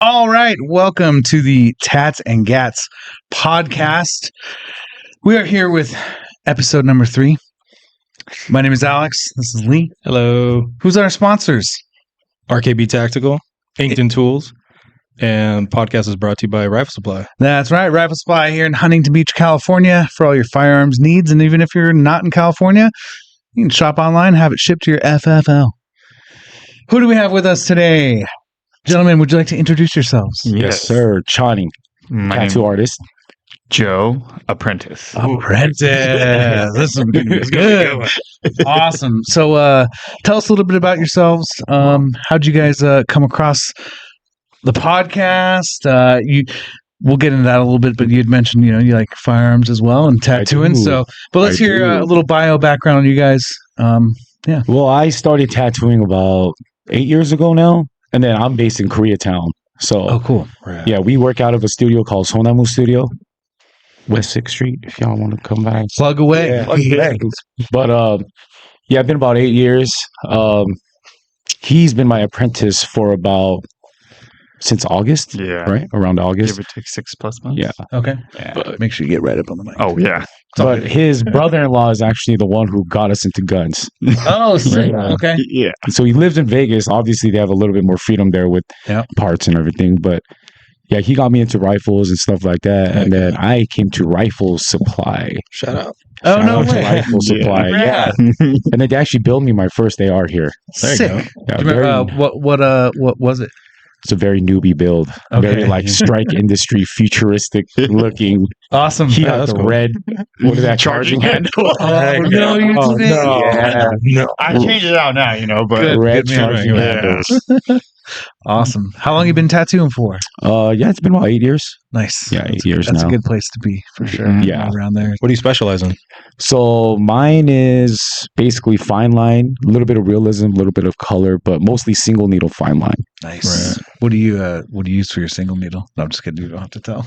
All right, welcome to the Tats and Gats podcast. We are here with episode number 3. My name is Alex. This is Lee. Hello. Who's our sponsors? RKB Tactical, Inkton Tools, and podcast is brought to you by Rifle Supply. That's right, Rifle Supply here in Huntington Beach, California, for all your firearms needs. And even if you're not in California, you can shop online, have it shipped to your FFL. Who do we have with us today? Gentlemen, would you like to introduce yourselves? Yes, sir. Chonny, tattoo artist. Joe, apprentice. Apprentice. This is good. Awesome. So tell us a little bit about yourselves. How'd you guys come across the podcast? We'll get into that a little bit, but you had mentioned, you like firearms as well and tattooing. But let's hear a little bio background on you guys. Yeah. Well, I started tattooing about 8 years ago now, and then I'm based in Koreatown. So, cool. Yeah, we work out of a studio called Sonamu Studio, West 6th Street, if y'all want to come by. Plug away. Yeah. But, I've been about 8 years. He's been my apprentice for since August. Yeah. Right? Around August. Give or take 6+ months. Yeah. Okay. Yeah. But make sure you get right up on the mic. Oh, yeah. But his brother-in-law is actually the one who got us into guns. Oh, sick. Right. Okay. Yeah. So he lives in Vegas. Obviously, they have a little bit more freedom there with parts and everything. But yeah, he got me into rifles and stuff like that. And then I came to Rifle Supply. Shout out. Oh, no To way. Rifle Supply. Yeah. And then they actually built me my first AR here. There you Sick. go. Yeah, Do you remember what was it? it's a very newbie build. Okay. Very like strike industry, futuristic looking. Awesome. He Yeah, got that's the cool. red. What is that? Charging handle. No, you Oh, didn't. no. Yeah. No. I changed it out now, but Good. Red Good man. charging Yeah. handles. Awesome. How long you been tattooing for? Yeah, it's been about 8 years. Nice. Yeah, 8 years That's now. a good place to be for sure. Mhm. Yeah. Around there. What do you specialize in? So mine is basically fine line, a little bit of realism, a little bit of color, but mostly single needle fine line. Nice. What do you use for your single needle? No, I'm just kidding. You don't have to tell.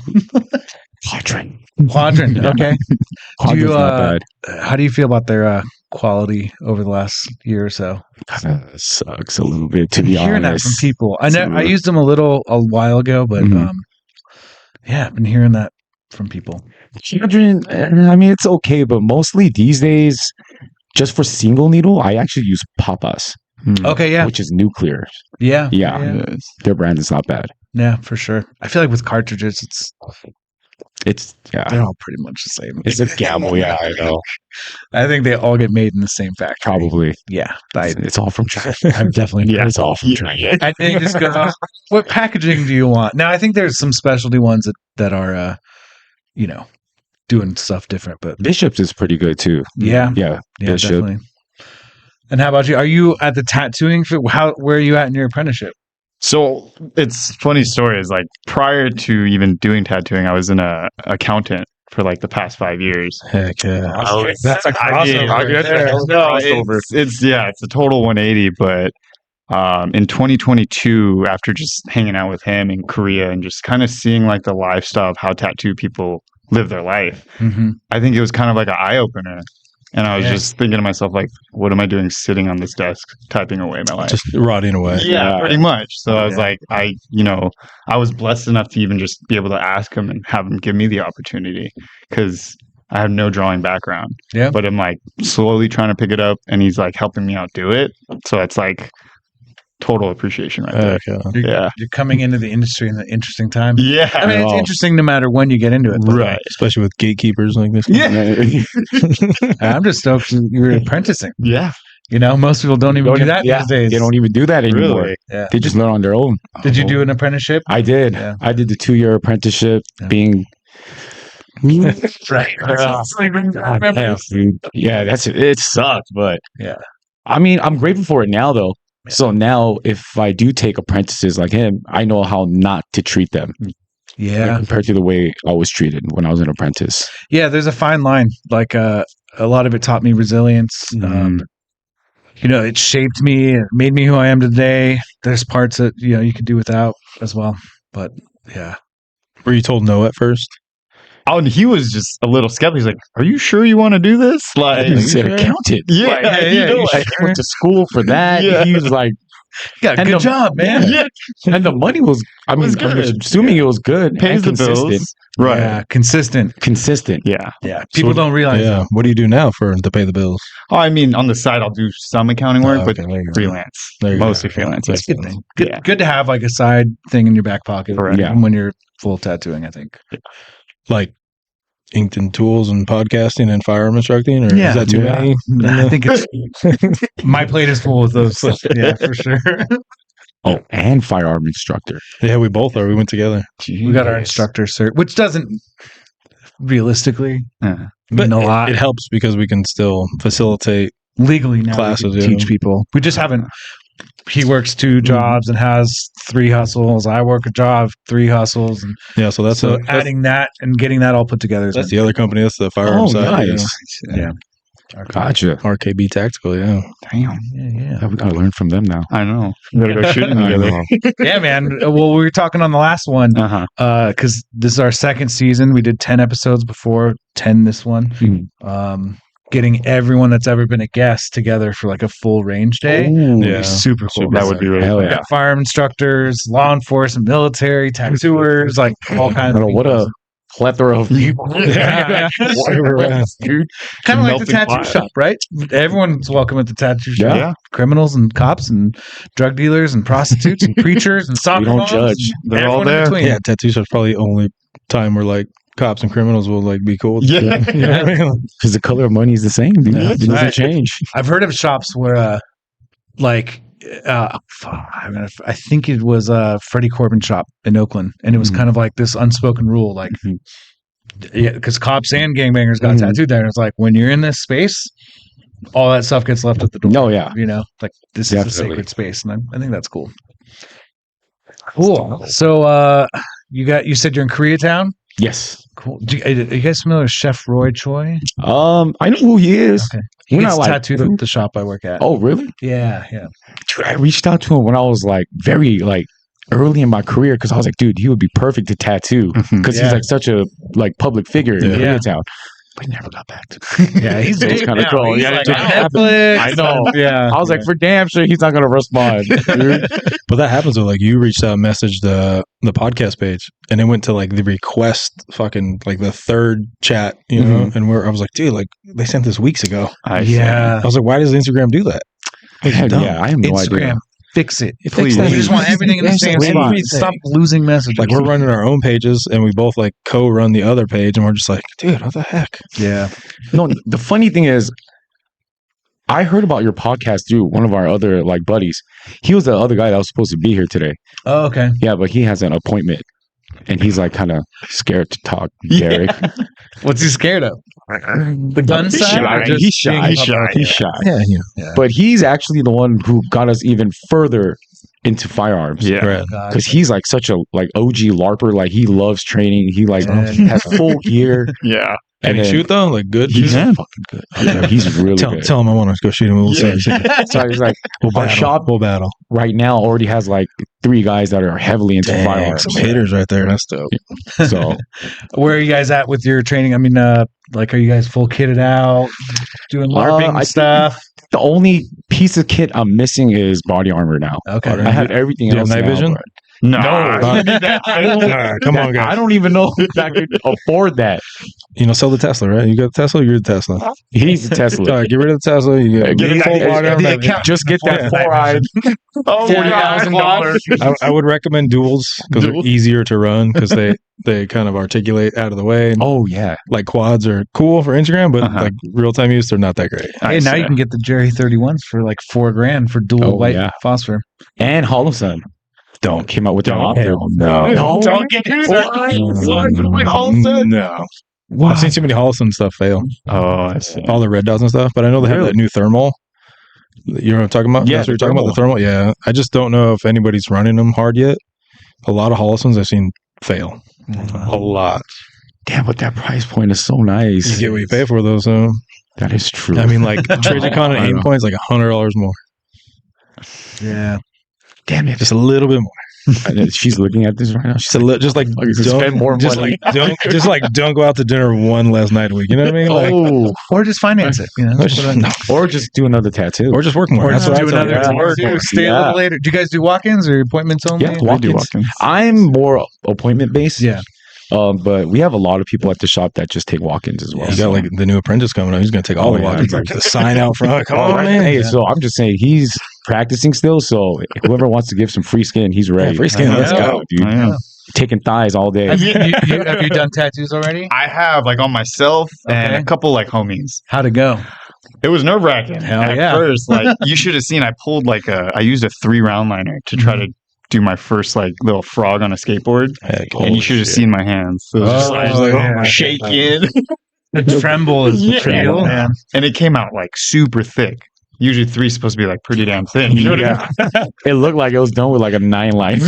Quadrant. Quadrant. Okay. Quadrant's not bad. How do you feel about their quality over the last year or so? Kind of sucks a little bit, to be Hearing that honest. from people. I used them a while ago, but Mhm. yeah, I've been hearing that from people. Quadrant, I mean, it's okay, but mostly these days, just for single needle, I actually use Papas, Okay. Yeah. which is nuclear. Yeah. Yeah. Their brand is not bad. Yeah, for sure. I feel like with cartridges, they're Yeah, all pretty much the same. it's a gamble. Yeah, I know. I think they all get made in the same factory. Probably. Yeah. It's all from China. I'm definitely. Yeah. It's all from China. I think just go. What packaging do you want? Now, I think there's some specialty ones that are, doing stuff different. But Bishop's is pretty good too. yeah, Yeah, Bishop. definitely. And how about you? Are you at the tattooing? Where are you at in your apprenticeship? So it's funny story is like prior to even doing tattooing, I was an accountant for like the past 5 years. Heck yeah. That's a crossover right there. No, it's a total 180. But in 2022, after just hanging out with him in Korea and just kind of seeing like the lifestyle of how tattoo people live their life, Mm-hmm. I think it was kind of like an eye opener. And I was just thinking to myself, like, what am I doing sitting on this desk typing away my life? Just rotting away. Yeah, pretty much. So I was like, I was blessed enough to even just be able to ask him and have him give me the opportunity because I have no drawing background. Yeah. But I'm like slowly trying to pick it up and he's like helping me out do it. So it's like total appreciation right there. Heck yeah. Yeah. You're coming into the industry in an interesting time. Yeah. I mean, it's interesting no matter when you get into it. but, Right. Especially with gatekeepers like this. Yeah. I'm just stoked you're apprenticing. Yeah. Most people don't even do that these days. They don't even do that anymore. Really? Yeah. They just learn on their own. Did you do an apprenticeship? I did. Yeah. I did the 2-year apprenticeship Yeah. being. Right. Yeah, that's it. It sucked, but Yeah. I mean, I'm grateful for it now, though. So now, if I do take apprentices like him, I know how not to treat them Yeah. compared to the way I was treated when I was an apprentice. Yeah, there's a fine line. Like a lot of it taught me resilience. It shaped me. It made me who I am today. There's parts that you could do without as well. But yeah, Were you told no at first? Oh, and he was just a little skeptical. He's like, "Are you sure you want to do this?" Like, He's an accountant. yeah, Like, he went to school for that. Yeah. He was like, Yeah, And good the- job, man. Yeah. And the money was, I'm assuming it was good. Pays and the bills. Right. Yeah, consistent. Consistent. Yeah. Yeah, people what- don't realize Yeah. that. What do you do now to pay the bills? Oh, I mean, on the side, I'll do some accounting work, but Okay, there you go. freelance. There you go. Mostly freelance. That's a good thing. Good, Yeah. good to have like a side thing in your back pocket, Correct. even when you're full tattooing. I think. Like Inkton tools and podcasting and firearm instructing, or Yeah. is that too Yeah. many? I think it's my plate is full with those. Yeah, for sure. Oh, and firearm instructor. Yeah, we both are. We went together. We got our instructor cert, which doesn't realistically mean a lot. It helps because we can still facilitate. Legally now Classes, we can yeah. teach people. We just haven't. He works 2 jobs and has 3 hustles. I work a job, 3 hustles, and Yeah, so that's so that's, adding that and getting that all put together. that's the other company. That's the firearm Oh, side. nice. Yeah. Gotcha. RKB Tactical. Yeah. Damn. Yeah, Yeah, we gotta learn from them now. I know. We gotta go shooting I together. know. yeah, man. Well, we were talking on the last one Uh-huh. because this is our 2nd season. We did 10 episodes before, 10 this one. Mhm. Getting everyone that's ever been a guest together for like a full range day. Ooh, Yeah. Super cool. That would be really Hell fun. We got firearm instructors, law enforcement, military, tattooers, like all kinds of What people. a plethora of people. Yeah. Dude. Kind of like the Melting tattoo pot. shop, right? Everyone's welcome at the tattoo shop. Yeah. Criminals and cops and drug dealers and prostitutes and preachers and soccer We don't moms judge. and They're all everyone in there. between. Yeah, tattoo shop's probably the only time where like cops and criminals will like be cool. Yeah. You know what I mean? Because the color of money is the same, dude. Yeah. It doesn't Right. change. I've heard of shops where, I think it was a Freddie Corbin shop in Oakland, and it was Mhm. kind of like this unspoken rule, like, Mhm. yeah, because cops and gangbangers got Mhm. tattooed there. And it's like when you're in this space, all that stuff gets left at the door. No, yeah. You know, like this is a Definitely. sacred space, and I think that's cool. Cool. So, you said you're in Koreatown. Yes. Cool. Are you guys familiar with Chef Roy Choi? I know who he is. Okay. He We're gets not, like, tattooed at the shop I work at. Oh, really? Yeah, yeah. Dude, I reached out to him when I was like very like early in my career because I was like, dude, he would be perfect to tattoo because Yeah. he's like such a like public figure in Yeah. Koreatown. But he never got back to me. Yeah, he's So it's big kinda now. cool. He's Yeah, like it on just happened. Netflix. I know. Yeah. I was like, for damn sure he's not gonna respond. Dude. But that happens with like you reached out, and messaged the podcast page, and it went to like the request, fucking like the 3rd chat, you know. And I was like, dude, like they sent this weeks ago. Yeah. I was like, why does Instagram do that? Yeah, I have no Instagram, idea. fix it. Please. You just want everything in the same spot. Everything. Stop losing messages. Like we're running our own pages, and we both like co-run the other page, and we're just like, dude, what the heck? yeah. No, the funny thing is, I heard about your podcast through one of our other like buddies. He was the other guy that was supposed to be here today. Oh, okay. Yeah, but he has an appointment, and he's like kind of scared to talk. Derek, What's he scared of? The gun He's side? shy. or just He's shy. being He's public? shy. He's shy. Yeah. But he's actually the one who got us even further into firearms. Yeah. Right. Because he's like such a like OG LARPer. Like he loves training. He like Yeah. has full gear. Yeah. And he then- shoot though, like good. He's shooting? fucking good. Yeah, he's really good. Tell him I want to go shoot him. We'll see. So he's like, our shop We'll battle. right now already has like 3 guys that are heavily into Dang, firearms. some haters right there. That's dope. So Where are you guys at with your training? I mean, like, are you guys full kitted out, doing LARPing I think- stuff? the only piece of kit I'm missing is body armor now. Okay. I have everything Do you have else night now, vision? but No. Come on, guys. I don't even know if I could afford that. You know, sell the Tesla, right? You got the Tesla, you're the Tesla. He's a All Tesla. right, get rid of the Tesla. You get full body armor. Just get that Yeah. 4-eyed Oh, $40,000. I would recommend duals because they're easier to run because they kind of articulate out of the way. And Oh yeah, like quads are cool for Instagram, but Uh-huh. like real time use, they're not that great. Hey, now you can get the Jerry 31s for like $4,000 for dual Oh, white yeah. phosphor. and Hollow Sun. Don't came out with their offer. Hell no. Don't get No. I've seen too many Holliston stuff fail. Oh, I see. All the red dots and stuff, but I know they have Really? that new thermal. You know what I'm talking about? Yeah, That's what you're the talking about, the thermal. Yeah. I just don't know if anybody's running them hard yet. A lot of Hollistons I've seen fail. A lot. Damn, but that price point is so nice. You get what you pay for those. So That is true. I mean, like Trajecon and aim points like $100 more. Yeah. damn it. Just a little bit more. She's looking at this right now. She's like, just like spend more money. Don't go out to dinner one last night a week. You know what I mean? Like, or just finance it. You know, or just do another tattoo, or just work more. or That's just what do I another tattoo. Stay a little later. Do you guys do walk-ins or appointments only? Yeah, We do walk-ins. walk-ins. I'm more appointment based. Yeah. But we have a lot of people at the shop that just take walk-ins as well. You got like the new apprentice coming up. He's going to take all the walk-ins. Like the sign out front. Come on, man. Hey, so I'm just saying he's practicing still. So whoever wants to give some free skin, he's ready. Yeah, free skin. Let's Yeah. go, dude. Yeah. Taking thighs all day. Have you done tattoos already? I have like on myself and Okay. a couple like homies. How'd it go? It was nerve wracking Hell at yeah. first. Like you should have seen. I pulled I used a 3-round liner to try to do my first like little frog on a skateboard, and you should have seen my hands. It was just yeah. shaking, The tremble is the tremble, man. and it came out like super thick. Usually 3 is supposed to be like pretty damn thin. You know what I mean? It looked like it was done with like a 9-line.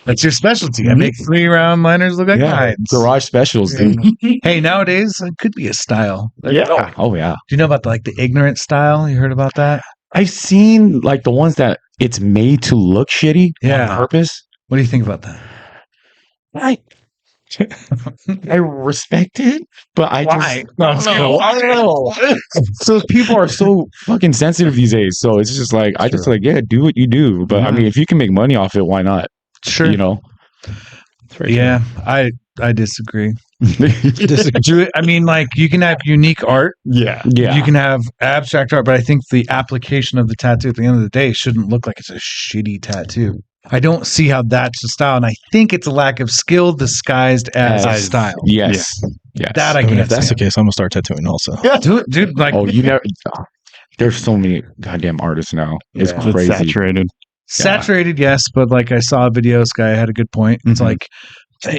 That's your specialty. I make 3-round liners look like nines. Garage specials, dude. Hey, nowadays it could be a style. Yeah. Oh yeah. Do you know about the ignorant style? You heard about that? I've seen like the ones that it's made to look shitty Yeah. on purpose. What do you think about that? I respect it, but I Why? just I don't know. So people are so fucking sensitive these days. So it's just like I just like do what you do. But I mean, if you can make money off it, why not? Sure. You know. Yeah, I disagree. I mean, like you can have unique art. Yeah. Yeah. You can have abstract art, but I think the application of the tattoo at the end of the day shouldn't look like it's a shitty tattoo. I don't see how that's the style, and I think it's a lack of skill disguised as a style. Yes. Yes. That I I mean, can't if that's the stand. case, I'm gonna start tattooing also. Dude, like Oh, you never. There's so many goddamn artists now. It's Yeah. It's crazy. saturated. saturated, yes, but like I saw a video, this guy had a good point. It's Mhm. like,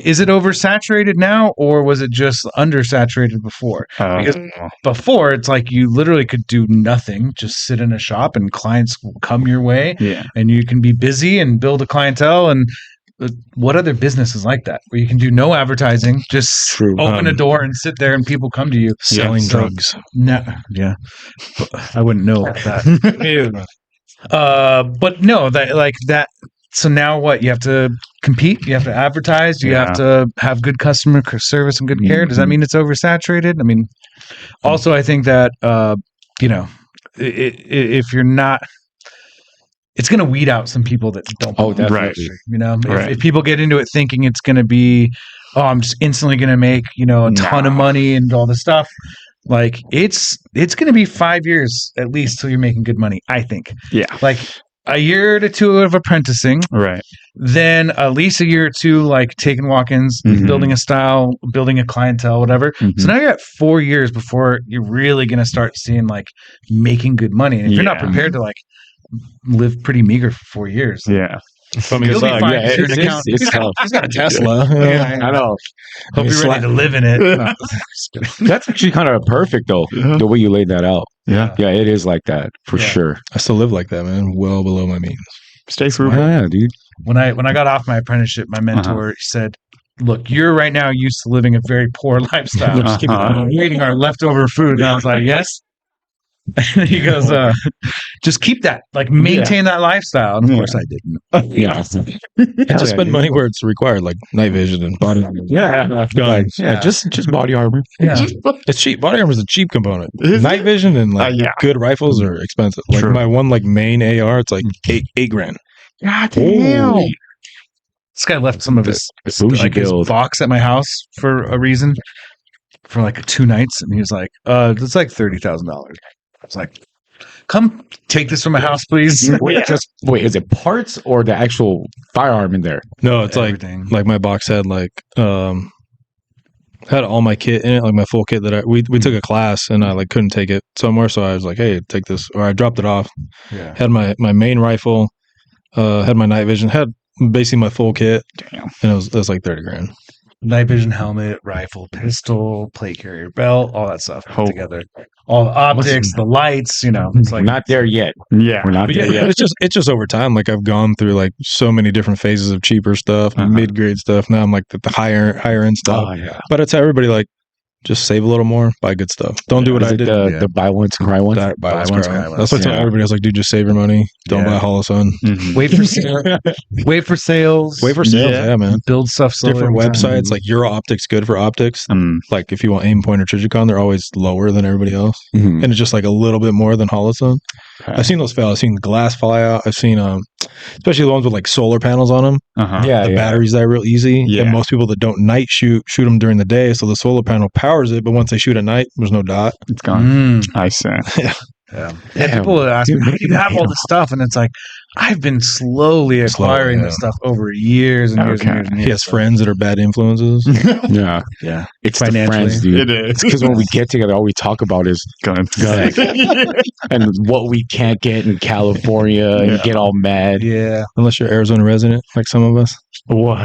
is it oversaturated now, or was it just undersaturated before? Because before, it's like you literally could do nothing, just sit in a shop and clients will come your way, yeah. and you can be busy and build a clientele. And what other business is like that, where you can do no advertising, just True. open a door and sit there and people come to you? Selling so- drugs. No, yeah, I wouldn't know about that. But no, that like that. So now what? You have to compete. You have to advertise. You have to have good customer service and good care. Does that mean it's oversaturated? I mean, also I think that you know, if you're not, it's going to weed out some people that don't. Oh, belong in the right. industry, you know, Right. if people get into it thinking it's going to be, oh, I'm just instantly going to make, you know, a ton of money and all this stuff. Like it's going to be 5 years at least till you're making good money. I think. Yeah. Like a year to two of apprenticing, Right. then at least a year or two, like taking walk-ins, Mhm. building a style, building a clientele, whatever. Mhm. So now you're at 4 years before you're really going to start seeing like making good money. And if you're not Yeah. prepared to like live pretty meager for 4 years, Yeah. I mean, You'll be fine. yeah, Your account- it's tough. he's got a Tesla. I know. hope you're ready to live in it. That's actually kind of perfect though, the way you laid that out. Yeah. Yeah, it is like that for Yeah. sure. I still live like that, man. Well below my means. Stay frugal. Yeah, dude. When I got off my apprenticeship, my mentor said, "Look, you're right now used to living a very poor lifestyle. Just keep eating our leftover food." And I was like, "Yes." And he goes, "Just keep that, like maintain that lifestyle." And of course, I didn't. Yeah. Just spend money where it's required, like night vision and body armor. Yeah, just body armor. Yeah. It's cheap. Body armor is a cheap component. Is Night vision and like yeah. good rifles are expensive. Like True. my one like main AR, it's like eight grand. God damn. This guy left some of his Bougie like his build. box at my house for a reason, for like 2 nights, and he was like, "It's like $30,000." I was like, "Come take this from my house, please." Wait, is it parts or the actual firearm in there? No, it's Everything. like my box had like had all my kit in it, like my full kit that we took a class and I like couldn't take it somewhere, so I was like, hey, take this, or I dropped it off. Yeah. Had my main rifle, had my night vision, had basically my full kit. Damn. And it was like 30 grand. Night vision helmet, rifle, pistol, plate carrier belt, all that stuff put Oh. together. All the optics, the lights, you know. It's We're like not there yet. Yeah. We're not But there yeah, yet. it's just over time. Like I've gone through like so many different phases of cheaper stuff, mid grade stuff. Now I'm like the higher end stuff. Oh, yeah. But I tell everybody, like, just save a little more, buy good stuff. Don't do what I did. The buy once, cry once. Buy once, once, cry cry once. That's what I tell Yeah. everybody. I was like, dude, just save your money. Don't buy Holosun. Mhm. Wait for sale. Wait for sales. Wait for sales, Yeah. yeah, man. Build stuff slowly Different over time. websites like Euro Optics, good for optics. Like if you want aim point or Trigicon, they're always lower than everybody else, Mhm. and it's just like a little bit more than Holosun. Okay. I've seen those fail. I've seen the glass fly out. I've seen especially the ones with like solar panels on them. Uh-huh. Yeah, The batteries die real easy, Yeah. and most people that don't night shoot them during the day, so the solar panel powers it. But once they shoot at night, there's no dot. It's gone. Mm. I see. Yeah. Damn. People would ask me, Dude, how do you have all this stuff? And it's like, I've been slowly acquiring yeah. this stuff over years and years and Okay. years and years. He has friends that are bad influences. Yeah, Yeah. it's the Financially. friends, dude. It is. Because when we get together, all we talk about is Gun. and what we can't get in California, and Yeah. get all mad. Yeah. Unless you're Arizona resident, like some of us. What?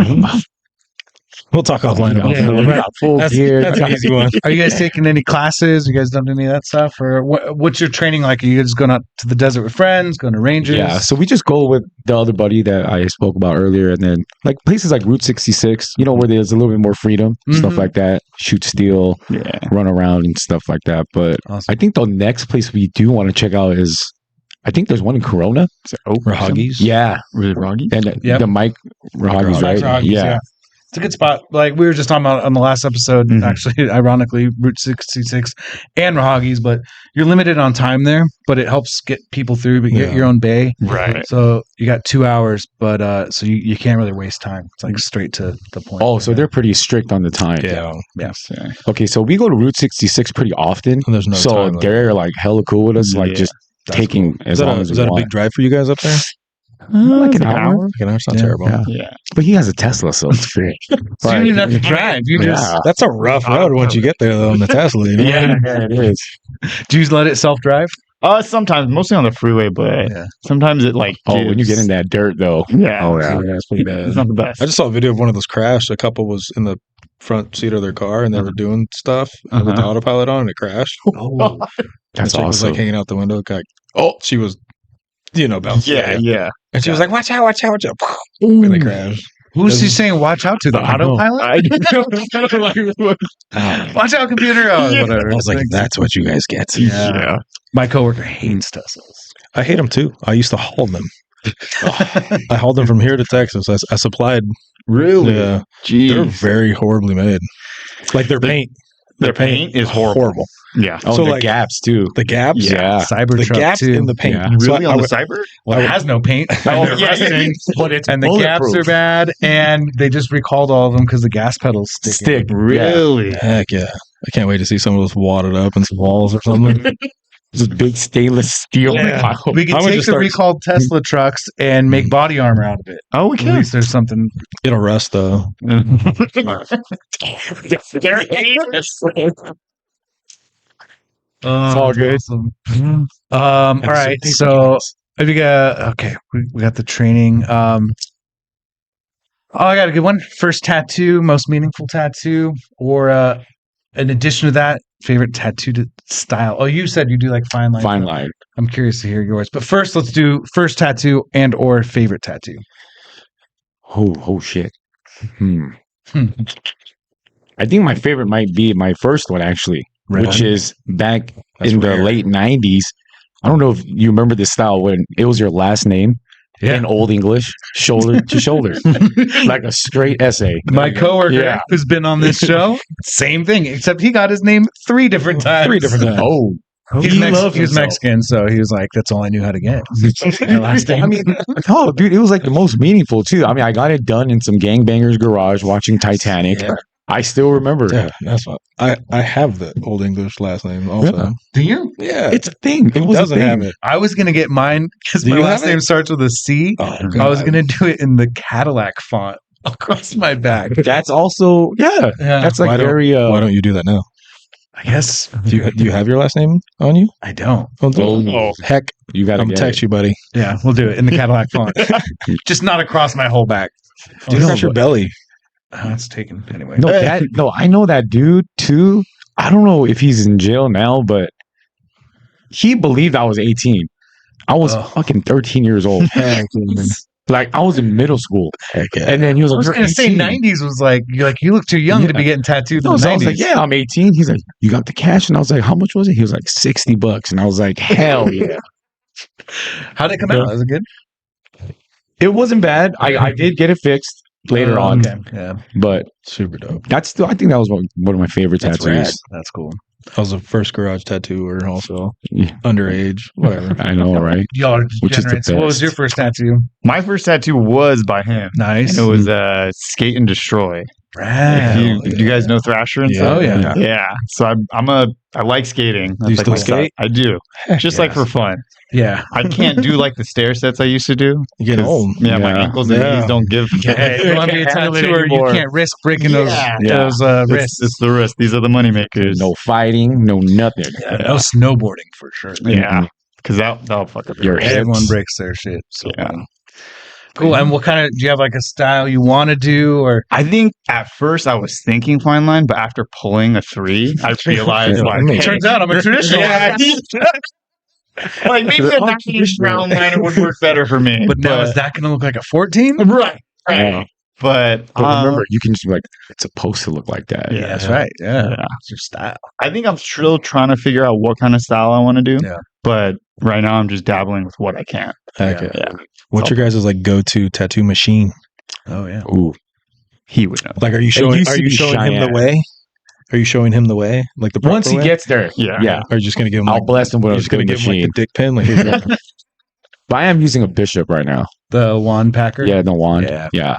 We'll talk offline about Yeah, that. we got full That's gear. an easy one. Are you guys taking any classes? You guys done any of that stuff? Or what's your training like? Are you just going out to the desert with friends, going to ranges? Yeah, so we just go with the other buddy that I spoke about earlier, and then like places like Route 66, where there's a little bit more freedom, stuff Mhm. like that, shoot steel, Yeah. run around and stuff like that. But Awesome. I think the next place we do want to check out is, I think there's one in Corona. Is it Oak or Rahagis? Yeah, something? Really Roggy? and Yep. the Mike Rahagis, right? Rahagis, Yeah. It's a good spot. Like we were just talking about on the last episode, Mhm. actually, ironically, Route 66 and Rahagis, but you're limited on time there, but it helps get people through, but you get Yeah. your own bay. Right. So you got 2 hours, but so you can't really waste time. It's like straight to the point. Oh, so they're pretty strict on the time. Yeah. Yeah. Yeah. Okay, so we go to Route 66 pretty often. And there's no So time limit. they're like hella cool with us, like Yeah. just That's taking as long as Is we that a want. big drive for you guys up there? Like It's an hour. Like an hour's not Yeah. terrible. Yeah. Yeah. But he has a Tesla, so it's great. So you don't even have to drive. You just Yeah. That's a rough road once you get there, though, on the Tesla. You know? Yeah, it is. do you let it self drive? Sometimes, mostly on the freeway, but Yeah. sometimes it like. Oh, when you get in that dirt, though. Yeah. Oh, yeah. That's pretty bad. It's not the best. I just saw a video of one of those crash. A couple was in the front seat of their car and they were doing stuff with the autopilot on and it crashed. Oh, That's the chick was awesome. like hanging out the window. Like, she was, bouncing. Yeah. And she was like, watch out, watch out, watch out. And they crashed. who's he saying watch out to? The I don't know. autopilot? Watch out, computer. Oh, Yeah. whatever. I was like, that's what you guys get. Yeah. My coworker hates Teslas. I hate them too. I used to haul them. I hauled them from here to Texas. I supplied. Really? Yeah. Jeez. They're very horribly made. Like their paint. Their paint is horrible. Yeah. Oh, So, the like- gaps, too. The gaps. Yeah. The Cybertruck gaps too. in the paint. Yeah. So Really I on the would- cyber? Well, it has no paint. Oh, And they're yeah. rusting, But it's and the gaps bulletproof. are bad, and they just recalled all of them because the gas pedals stick. Stick. Yeah. Really? Heck yeah. I can't wait to see some of those wadded up and some walls or something. Just big stainless steel. Yeah. We could I would take just the start- recalled Tesla trucks and make body armor out of it. Oh, we At can. least there's something. It'll rust though. It's all good. All right. So we got we got the training. Oh, I got a good one. First tattoo, most meaningful tattoo, or in addition to that, favorite tattoo style. Oh, you said you do like fine line. Fine line. I'm curious to hear yours. But first, let's do first tattoo and or favorite tattoo. Oh shit. Hmm. I think my favorite might be my first one, actually, Right. which is back That's in rare. the late 90s. I don't know if you remember this style when it was your last name in Old English, shoulder to shoulder, like a straight essay. My coworker Yeah. who's been on this show, same thing, except he got his name 3 different times. 3 different times. Oh, He's, he Mex- loves he was himself. Mexican, so he was like, that's all I knew how to get. My last name. I mean, no, dude, it was like the most meaningful too. I mean, I got it done in some gangbangers garage watching Titanic. Yeah. I still remember. Yeah, that's what I have the Old English last name also. Yeah. Do you? Yeah. It's a thing. It Who was doesn't a thing. have it? I was going to get mine because Do my you last have it? name starts with a C. Oh, I was God. going to do it in the Cadillac font across my back. That's also Yeah. That's like Why don't- very. Why don't you do that now? I guess Do you have your last name on you? I don't. Oh, heck, You got I'm to gonna text you, buddy. Yeah, we'll do it in the Cadillac font. Just not across my whole back. Do across your belly. It's taken anyway. No, I know that dude too. I don't know if he's in jail now, but he believed I was 18. I was Oh. fucking 13 years old. Like I was in middle school, Heck yeah. and then he was I like, was "You're going to say 18." 90s was like you look too young to be getting tattooed in the So I was 90s. like, "Yeah, I'm 18." He's like, "You got the cash?" And I was like, "How much was it?" He was like, $60. And I was like, "Hell yeah!" How'd it come out? Was it good? It wasn't bad. I did get it fixed later on, Okay. Yeah, but Super dope. that's still. I think that was one of my favorite that's tattoos. rad. That's cool. I was the first garage tattooer, also Yeah. underage, whatever. I know, right? Y'all are Which is the degenerates. What was best. your first tattoo? My first tattoo was by him. Nice. And it was Skate and Destroy. Rad. If you guys know Thrasher and stuff? Oh, yeah. Yeah. So I like skating. Do you That's still my skate? I do. Just like yes. for fun. Yeah. I can't do like the stair sets I used to do. You getting 'cause, old. Yeah, my Yeah. ankles and Yeah. knees don't give. Hey, if you want to be a Can't handle it tattooer, you anymore. can't risk breaking those Yeah. wrists. It's the risk. These are the money makers. No fighting, no nothing. Yeah, no snowboarding for sure. Yeah. Because that'll fuck up Your head. hips. Everyone breaks their shit. So Yeah. cool. And what kind of do you have like a style you want to do or I think at first I was thinking fine line, but after pulling a 3, I realized like, It turns out I'm a traditional. yeah, like maybe a 90s round liner would work better for me. But now is that going to look like a 14? right? Yeah. But But remember, you can just be like, it's supposed to look like that. Yeah. That's right. Yeah. Yeah. It's your style. I think I'm still trying to figure out what kind of style I want to do. Yeah. But right now I'm just dabbling with what I can. Heck Yeah. yeah. What's your guys' like go-to tattoo machine? Oh yeah. Ooh. He would know. Like, are you showing? used Are to you be showing him the Cheyenne. way? Are you showing him the way? Like the Once proper he way? gets there, Yeah. yeah, Or are you just gonna give him? I'll Like, bless him with you're a just gonna good give him like machine. the dick pin? Like, But I am using a Bishop right now. The wand packer. Yeah, the wand. Yeah. Yeah.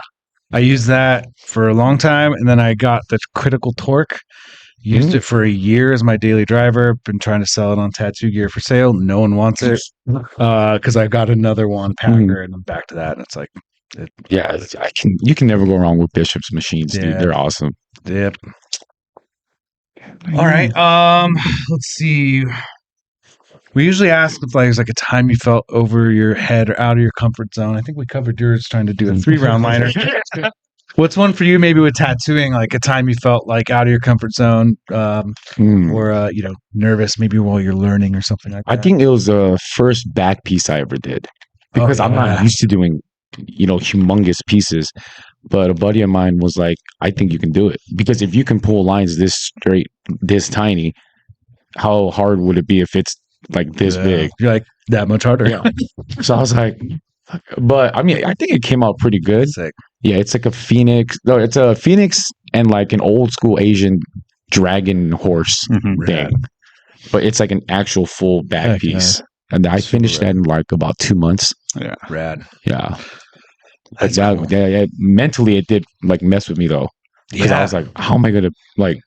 I used that for a long time, and then I got the critical torque. Used it for a year as my daily driver. Been trying to sell it on Tattoo Gear for sale. No one wants it because I got another wand packer, and I'm back to that. And it's like, Yeah, you can never go wrong with Bishop's machines, dude. Yeah. They're awesome. yep. All right. Let's see. We usually ask if there's like a time you felt over your head or out of your comfort zone. I think we covered yours trying to do a 3-round liner. What's one for you? Maybe with tattooing, like a time you felt like out of your comfort zone, or nervous, maybe while you're learning or something like that. I think it was the first back piece I ever did because I'm not yeah. used to doing, humongous pieces. But a buddy of mine was like, I think you can do it because if you can pull lines this straight, this tiny, how hard would it be if it's like this big? You're like that much harder. Yeah. So I was like, but I mean, I think it came out pretty good. Sick. Yeah, it's like a phoenix. No, it's a phoenix and like an old school Asian dragon horse Mhm. thing. But it's like an actual full back Heck, piece. And I finished that in like about 2 months. Rad. Yeah. That's That- cool. yeah, mentally it did like mess with me though. Because I was like, how am I gonna like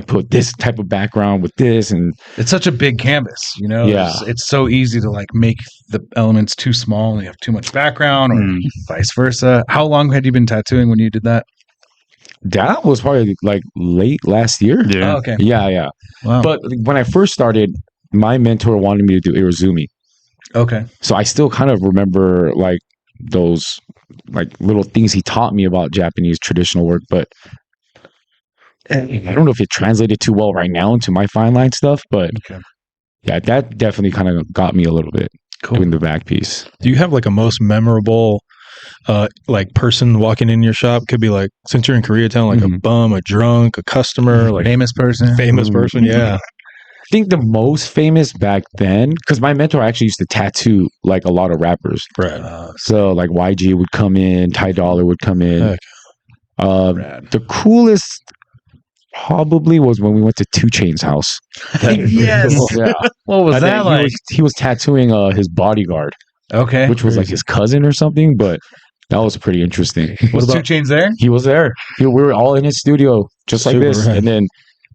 put this type of background with this? And It's such a big canvas, Yeah. It's so easy to like make the elements too small and you have too much background, or Mm. vice versa. How long had you been tattooing when you did that? that was probably like late last year. Yeah. Oh, okay. Yeah. Wow. But when I first started, my mentor wanted me to do Irizumi. okay. So I still kind of remember like those like little things he taught me about Japanese traditional work, but I don't know if it translated too well right now into my fine line stuff, but Okay. yeah, that definitely kind of got me a little bit doing the back piece. do you have like a most memorable, like person walking in your shop? Could be like, since you're in Koreatown, like a Mhm. bum, a drunk, a customer, like Famous person. famous person. Yeah. I think the most famous back then, because my mentor actually used to tattoo like a lot of rappers. Right. So like YG would come in, Ty Dollar would come in. Heck. Rad. The coolest probably was when we went to 2 Chain's house. Yes. Yeah. What was I that think like? he was tattooing his bodyguard, Okay. which was like his cousin or something, but that was pretty interesting. Was 2 Chainz there? He was there. We were all in his studio, just like Super this. rad. And then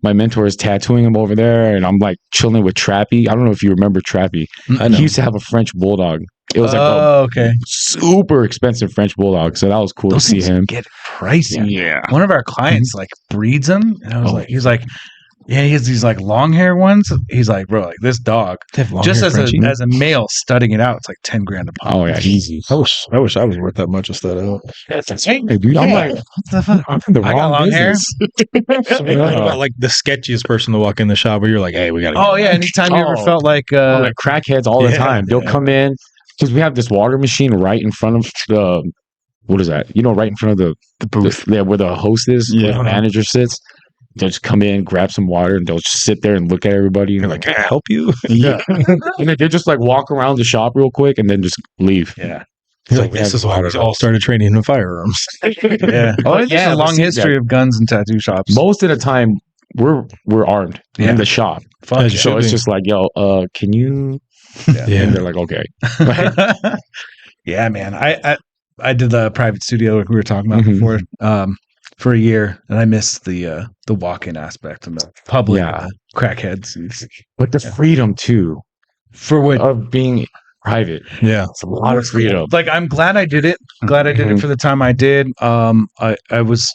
my mentor is tattooing him over there, and I'm like chilling with Trappy. I don't know if you remember Trappy. I know. He used to have a French bulldog. It was like a Oh, okay. super expensive French bulldog, so that was cool Those to see things him. get pricey. Yeah. One of our clients like breeds them, and I was Oh. like, he's like, yeah, he has these like long hair ones. He's like, bro, like this dog, just as a male studying it out, it's like 10 grand a pop. Oh yeah, easy. I wish I was worth that much instead of. Hey, dude, I'm like, what the fuck? I'm in the I got wrong long hair? business. About like the sketchiest person to walk in the shop where you're like, hey, we gotta. Oh yeah, anytime you ever Oh. felt like Like crackheads all the Yeah, time. They'll yeah. come in because we have this water machine right in front of the, what is that? Right in front of The booth. where the host is, where Yeah. the manager sits. They'll just come in, grab some water, and they'll just sit there and look at everybody. And You're like, can I help you? yeah. And then they'll just like walk around the shop real quick and then just leave. Yeah. He's So like, we this have is why we water. all started training in firearms. Yeah. Oh, there's yeah, a but long see, history of guns and tattoo shops. Most of the time, we're armed in the shop. Fuck Yeah, yeah. So it's just like, yo, can you? Yeah. And they're like, okay. Yeah, man. I did the private studio like we were talking about Mhm. before for a year, and I missed the walk-in aspect and the public Yeah. crackheads. But the freedom too For what? of being private. Yeah. It's a lot of freedom. Like, I'm glad I did it. Glad I did it Mhm. for the time I did. I was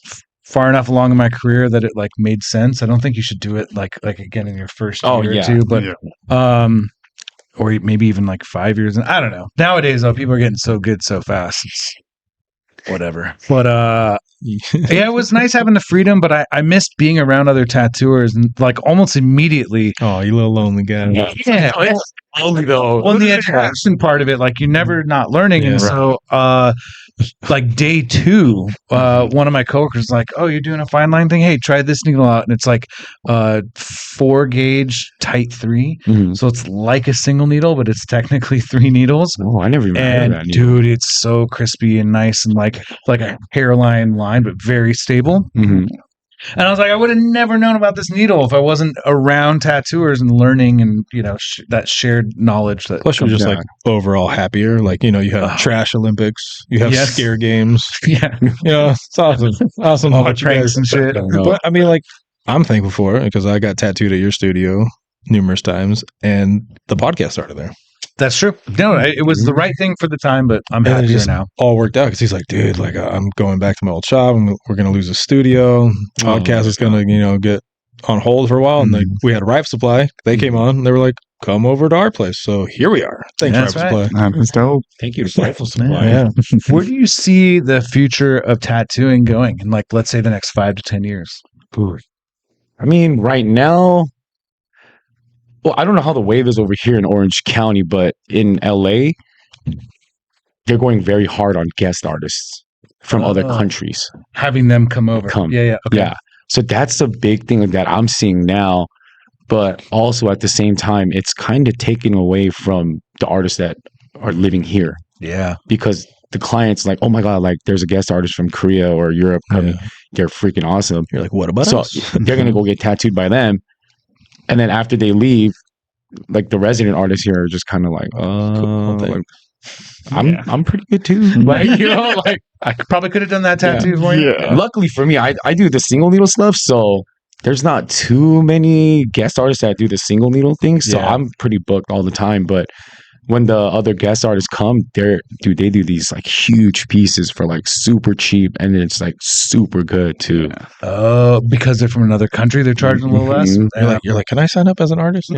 far enough along in my career that it like made sense. I don't think you should do it like again in your first Oh, year yeah. or two, but Yeah. or maybe even like 5 years. I don't know. Nowadays, though, people are getting so good so fast. It's whatever. But yeah, it was nice having the freedom, but I missed being around other tattooers and like almost immediately. Oh, you little lonely guy. Yeah. Only though. Well, the interaction part of it, like you're never not learning. Yeah. And so like day 2, one of my coworkers was like, oh, you're doing a fine line thing? Hey, try this needle out. And it's like 4 gauge tight 3. Mhm. So it's like a single needle, but it's technically 3 needles. Oh, I never even heard of And that. needle. dude, it's so crispy and nice and like a hairline line, but very stable. Mhm. And I was like, I would have never known about this needle if I wasn't around tattooers and learning and that shared knowledge. That Plus, you're just Yeah. like overall happier. Like, you have trash Olympics, you have Yes. scare games. yeah, It's awesome. Awesome. all to the watch you pranks guys. and shit. But I mean, like, I'm thankful for it because I got tattooed at your studio numerous times, and the podcast started there. That's true. No, it was the right thing for the time, but I'm And it happier just now. all worked out because he's like, dude, like, I'm going back to my old shop. We're going to lose a studio. Podcast is going to, get on hold for a while. And like, we had Rife Supply. They came on and they were like, come over to our place. So here we are. Thanks, That's Rife right. Supply. That's dope. Thank you to Rifle Supply. Yeah. Where do you see the future of tattooing going in, like, let's say the next 5 to 10 years? I mean, right now, well, I don't know how the wave is over here in Orange County, but in LA, they're going very hard on guest artists from other Oh. countries. Having them come over. Come. Yeah. Okay. Yeah. So that's the big thing that I'm seeing now. But also at the same time, it's kind of taking away from the artists that are living here Yeah. because the client's like, oh my God, like there's a guest artist from Korea or Europe coming. Yeah. They're freaking awesome. You're like, what about So us? they're going to go get tattooed by them. And then after they leave, like the resident artists here are just kind of like, like, I'm pretty good too. Like, like I probably could have done that tattoo for you. Yeah. luckily for me, I do the single needle stuff. So there's not too many guest artists that do the single needle thing. So Yeah. I'm pretty booked all the time. But when the other guest artists come, they do these like huge pieces for like super cheap. And it's like super good too. Oh, because they're from another country, they're charging a little less. Mhm. You're like, can I sign up as an artist?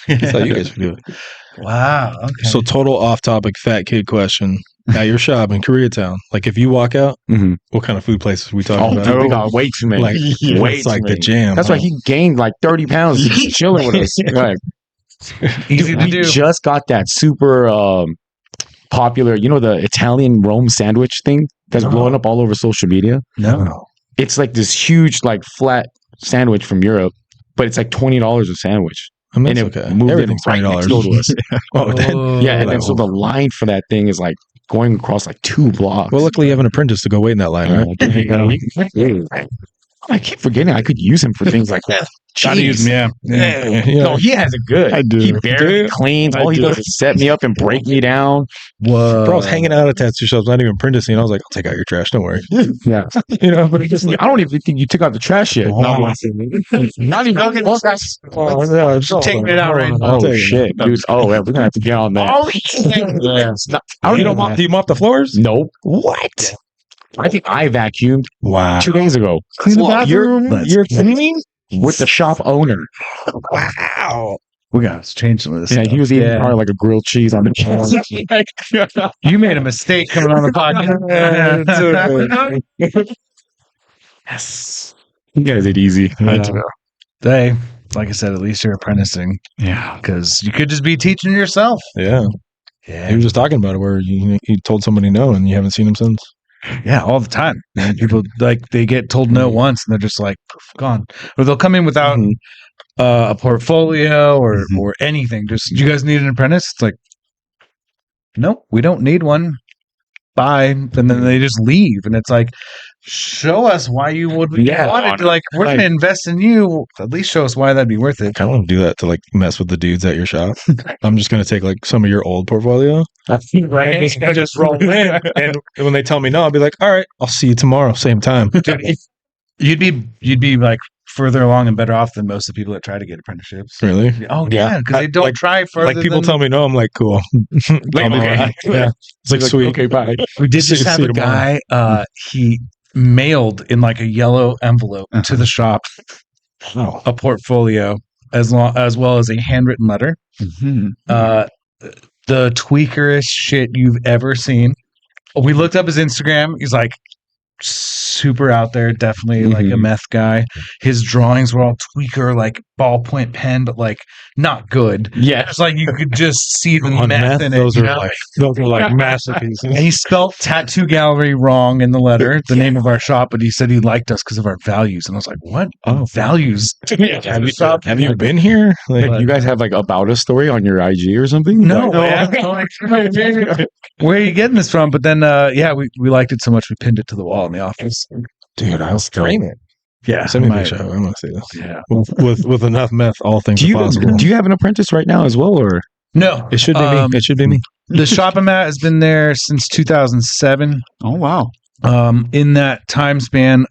That's how you guys would do it. Wow. Okay. So total off topic fat kid question. At your shop in Koreatown, like if you walk out, Mhm. what kind of food places are we Oh, talking dude, about? we got way too many. Like, way it's too like the many. jam. That's why he gained like 30 pounds just chilling with us. Like, Easy to we do. just got that super popular, the Italian Rome sandwich thing that's blowing up all over social media. No. It's like this huge, like flat sandwich from Europe, but it's like $20 a sandwich. I mean, And it's it okay. moved Everything's in right next door to us. Oh, then, Yeah, and then like, so the line for that thing is like going across like 2 blocks. well, luckily you have an apprentice to go wait in that line, right? There you go. I keep forgetting I could use him for things like that. Gotta use them, yeah. Yeah. No, he has it good. I do. He barely Dude, cleans. All he does is set me up and break me down. Whoa. Bro, I was hanging out at tattoo shops, not even apprenticing. I was like, I'll take out your trash. Don't worry. Yeah. But he just, I don't even think you took out the trash yet. Not even. Oh, no, it's taking it out right now. Oh, shit, dude. Oh, yeah, we're going to have to get on that. Yeah. It's not- I don't You even don't mop, do you mop the floors? Nope. What? I think I vacuumed Wow. 2 days ago. Clean the Well, bathroom. You're cleaning with the shop owner. Wow. We got to change some of this. Yeah, stuff. he was eating probably like a grilled cheese on the pan. You made a mistake coming on the podcast. Yes. You guys did easy. I do. Hey, like I said, at least you're apprenticing Yeah. because you could just be teaching yourself. Yeah. Yeah, He was just talking about it where he told somebody no and you haven't seen him since. yeah, all the time. Man, people like they get told no once and they're just like gone, or they'll come in without a portfolio or anything. Just, do you guys need an apprentice? It's like, nope, we don't need one. Bye. And then they just leave, and it's like, show us why you would want it. Like, we're gonna invest in you. At least show us why that'd be worth I it. kind of want to do that to like mess with the dudes at your shop. I'm just gonna take like some of your old portfolio, Right. just roll in, and when they tell me no, I'll be like, all right, I'll see you tomorrow, same time. You'd be like further along and better off than most of the people that try to get apprenticeships. Really? Oh yeah, because they don't try further. Like people tell me no, I'm like, cool. Like, okay. Yeah, it's like sweet. Okay, bye. We did just See have you a tomorrow. guy. He mailed in like a yellow envelope to the shop a portfolio as well as a handwritten letter. The tweakerest shit you've ever seen. We looked up his Instagram. He's like super out there, definitely like a meth guy. His drawings were all tweaker, like ballpoint pen, but like not good. Yeah. It's like you could just see the On meth in it. those you are know? like masterpieces. And he spelled Tattoo Gallery wrong in the letter, the name of our shop, but he said he liked us because of our values. And I was like, what? Oh. Values? Have you been here? Like, You guys have like about a story on your IG or something? No, man. Where are you getting this from? But then, we liked it so much we pinned it to the wall in the office. dude, I'll frame it. Yeah, Send me a my- picture. I want to see this. Yeah. With enough meth, all things Do are you possible. do you have an apprentice right now as well, or No, It should be me. It should be me. The shop I'm at has been there since 2007. Oh wow. In that time span,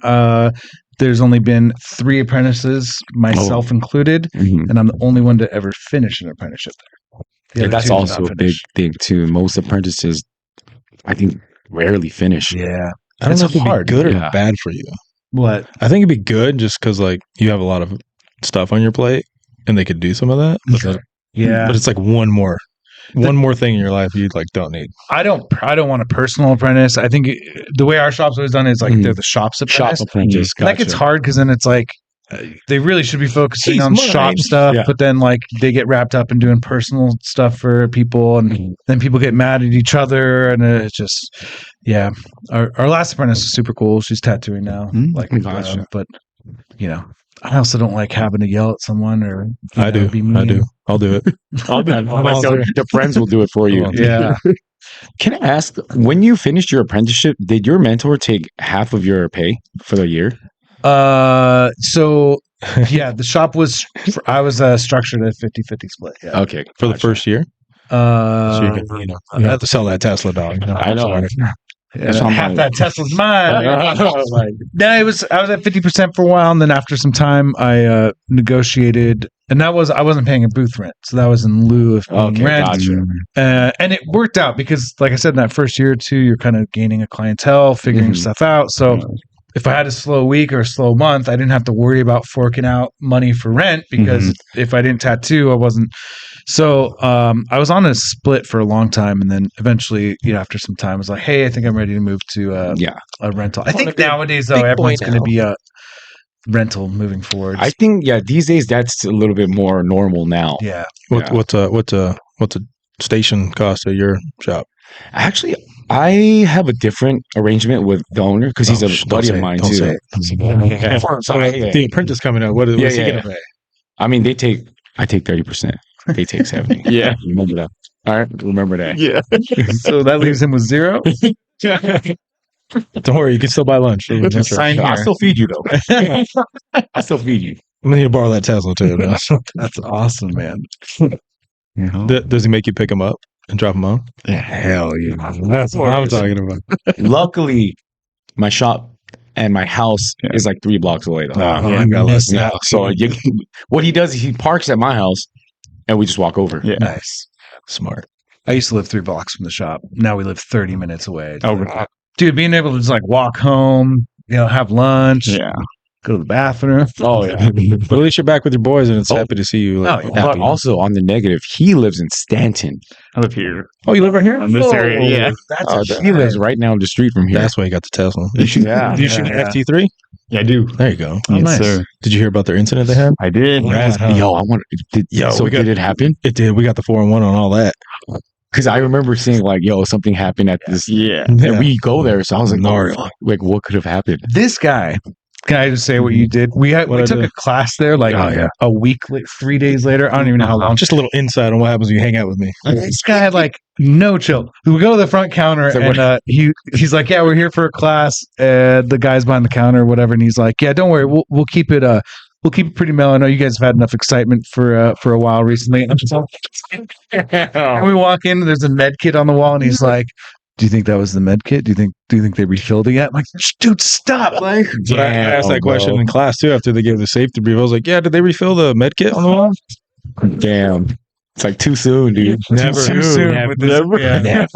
there's only been 3 apprentices, myself included, and I'm the only one to ever finish an apprenticeship there. The Yeah, other that's 2 did also not a big thing too. Most apprentices, I think, rarely finish. Yeah. I don't It's know if it'd hard. be good or Yeah. bad for you. What? I think it'd be good just because like you have a lot of stuff on your plate and they could do some of that. Yeah. But it's like one more thing in your life you like don't need. I don't want a personal apprentice. I think the way our shop's always done is like they're the shop's apprentice. Shop apprentice. That gets hard because then it's like they really should be focusing He's on mine. shop stuff, Yeah. but then like they get wrapped up in doing personal stuff for people, and then people get mad at each other, and it's just Our last apprentice is super cool. She's tattooing now, Gotcha. but you know, I also don't like having to yell at someone or I do. be mean. I do. I'll do it. The friends will do it for you. Yeah. Can I ask, when you finished your apprenticeship, did your mentor take half of your pay for the year? So yeah, the shop was I was structured at 50-50 split. Yeah. Okay. For the first year. So you can, you have to sell that Tesla dog. I know. Yeah, So I'm half like- that Tesla's mine. Like, No, I was at 50% for a while, and then after some time, I negotiated, and I wasn't paying a booth rent, so that was in lieu of paying okay, rent. gotcha. And it worked out because, like I said, in that first year or two, you're kind of gaining a clientele, figuring stuff out. So if I had a slow week or a slow month, I didn't have to worry about forking out money for rent because if I didn't tattoo, I wasn't. So I was on a split for a long time, and then eventually, after some time, I was like, "Hey, I think I'm ready to move to a rental." I think nowadays, though, everyone's going to be a rental moving forward. I think, these days that's a little bit more normal now. Yeah. What's a station cost at your shop? Actually, I have a different arrangement with the owner because he's a buddy of mine too. The apprentice coming out. What is he gonna pay? I mean, I take 30%. They take 70. Yeah. Remember that. All right. Remember that. Yeah. So that leaves him with 0. Don't worry, you can still buy lunch. Sign I'll here. still feed you though. I'll still feed you. I'm gonna need to borrow that Tesla too. That's awesome, man. Does he make you pick him up and drop him off? Hell yeah. That's what I'm talking about. Luckily, my shop and my house is like 3 blocks away though. I got less Yeah. So what he does is he parks at my house and we just walk over. Yeah. Nice. Smart. I used to live 3 blocks from the shop. Now we live 30 minutes away. Oh, Dude, being able to just like walk home, have lunch, yeah. go to the bathroom. Oh yeah. But at least you're back with your boys, and it's happy to see you. Oh, yeah. But happy. also on the negative, he lives in Stanton. I live here. Oh, you live right here In this area, yeah. That's He lives right down the street from here. That's why you got the Tesla. You shoot, Yeah. do you shoot an Yeah. FT3? Yeah, I do. There you go. Oh, Yes, nice. sir. Did you hear about their incident they had? I did. Rad, huh? Yo, I want. Yo, So we got- did it happen? It did. We got the 4-1 on all that. because I remember seeing like, yo, something happened at this, Yeah. and we go there. So I was like, Gnarly. fuck, like, what could have happened? This guy, can I just say what you did? We What'd I took do? a class there like Oh, yeah. a week, 3 days later. I don't even know how long. Just a little insight on what happens when you hang out with me. This guy had like no chill. We go to the front counter So and he's like, yeah, we're here for a class. The guy's behind the counter or whatever, and he's like, yeah, don't worry, we'll keep it pretty mellow. I know you guys have had enough excitement for a while recently. And I'm just and we walk in, there's a med kit on the wall, and he's like, do you think that was the med kit? Do you think they refilled it yet? I'm like, dude, stop! Like, But I asked that question in class too after they gave the safety brief. I was like, yeah, did they refill the med kit on the wall? Damn, it's like too soon, dude. Never. too soon with this- Never. yeah.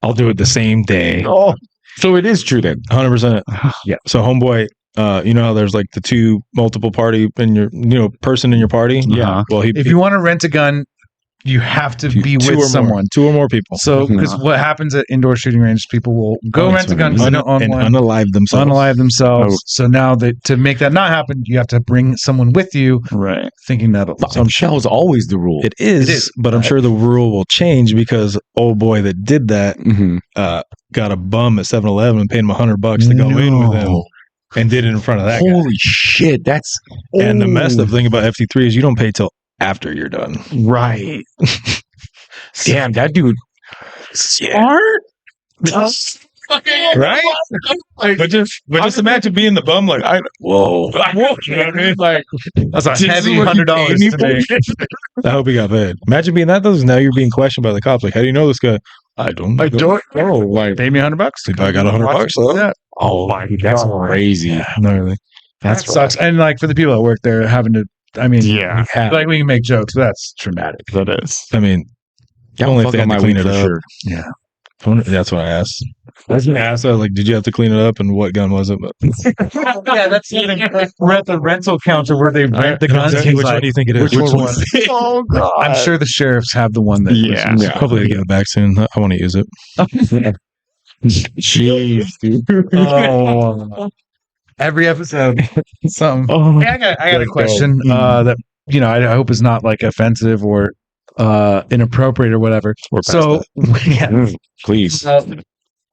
I'll do it the same day. Oh, so it is true then. 100%. Yeah. So homeboy, you know how there's like the two multiple party in your, person in your party? Yeah. Well, If you want to rent a gun, you have to be two with or someone. more, 2 or more people. So, because what happens at indoor shooting ranges, people will go rent a gun because they don't own and one, unalive themselves. unalive themselves. So now that to make that not happen, you have to bring someone with you, Right. thinking that'll. But I'm sure that was always the rule. It is, It is. but I'm sure the rule will change because old boy that did that Mhm. got a bum at 7-Eleven and paid him $100 to go in with him and did it in front of that guy. Holy shit, that's And the messed up thing about FT3 is you don't pay till after you're done. right. Damn, that dude smart. Right? But just imagine being the bum like, whoa. You know what I mean? Like, That's a this is heavy what you $100 paid me today. I hope he got paid. Imagine being that though, 'cause now you're being questioned by the cops. Like, how do you know this guy? I don't know. know. Like, Pay me $100. I got $100. So. Yeah, oh my, that's crazy. Gnarly. that sucks. And like for the people that work there, having to, I mean, Yeah. like we can make jokes, but that's traumatic. That is. I mean, Yeah, only if fuck they on had to my clean weed it for up. sure. Yeah. That's what I asked. I asked, like, did you have to clean it up and what gun was it? But Yeah, that's we're at the rental counter where they rent the guns. Exactly, He's which like, one do you think it is? which one? Oh god. I'm sure the sheriffs have the one that. Yeah. Hopefully they get it back soon. I want to use it. Jeez, dude. Oh, every episode, something. Oh, Hey, I got a question that I hope is not like offensive or inappropriate or whatever. We're past So, yeah, please.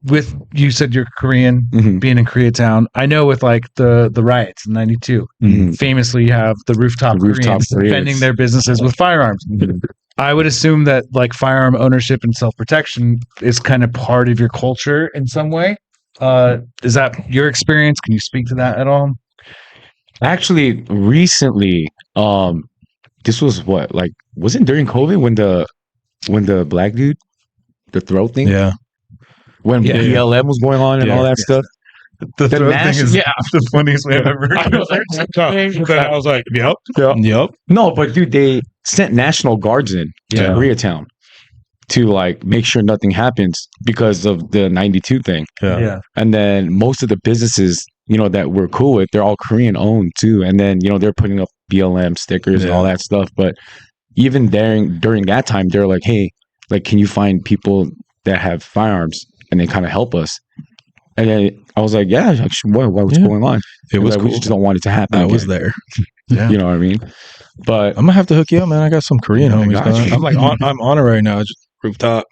with you said you're Korean, Mhm. being in Koreatown. I know with like the riots in '92, Mhm. famously you have the rooftop Rooftop Koreans Koreans. defending their businesses with firearms. I would assume that like firearm ownership and self protection is kind of part of your culture in some way. Is that your experience? Can you speak to that at all? Actually, recently, this was what, like, was it during COVID when the black dude, the throat thing, Yeah. when Yeah. BLM was going on and Yeah. all that stuff. The The throat mass- thing is yeah. the funniest way I've ever heard. I was like, yep. Yep. No, but dude, they sent National Guards in to Yeah. Koreatown to like make sure nothing happens because of the 92 thing. Yeah. And then most of the businesses, that we're cool with, they're all Korean owned too. And then, they're putting up BLM stickers and all that stuff. But even during that time, they're like, hey, like, can you find people that have firearms and they kind of help us? And then I was like, yeah, actually, what's Yeah. going on? It was like, cool. we just don't want it to happen. I was again. there. Yeah. You know what I mean? But I'm gonna have to hook you up, man. I got some Korean I homies. got man. you. I'm like, I'm on it right now. Just rooftop.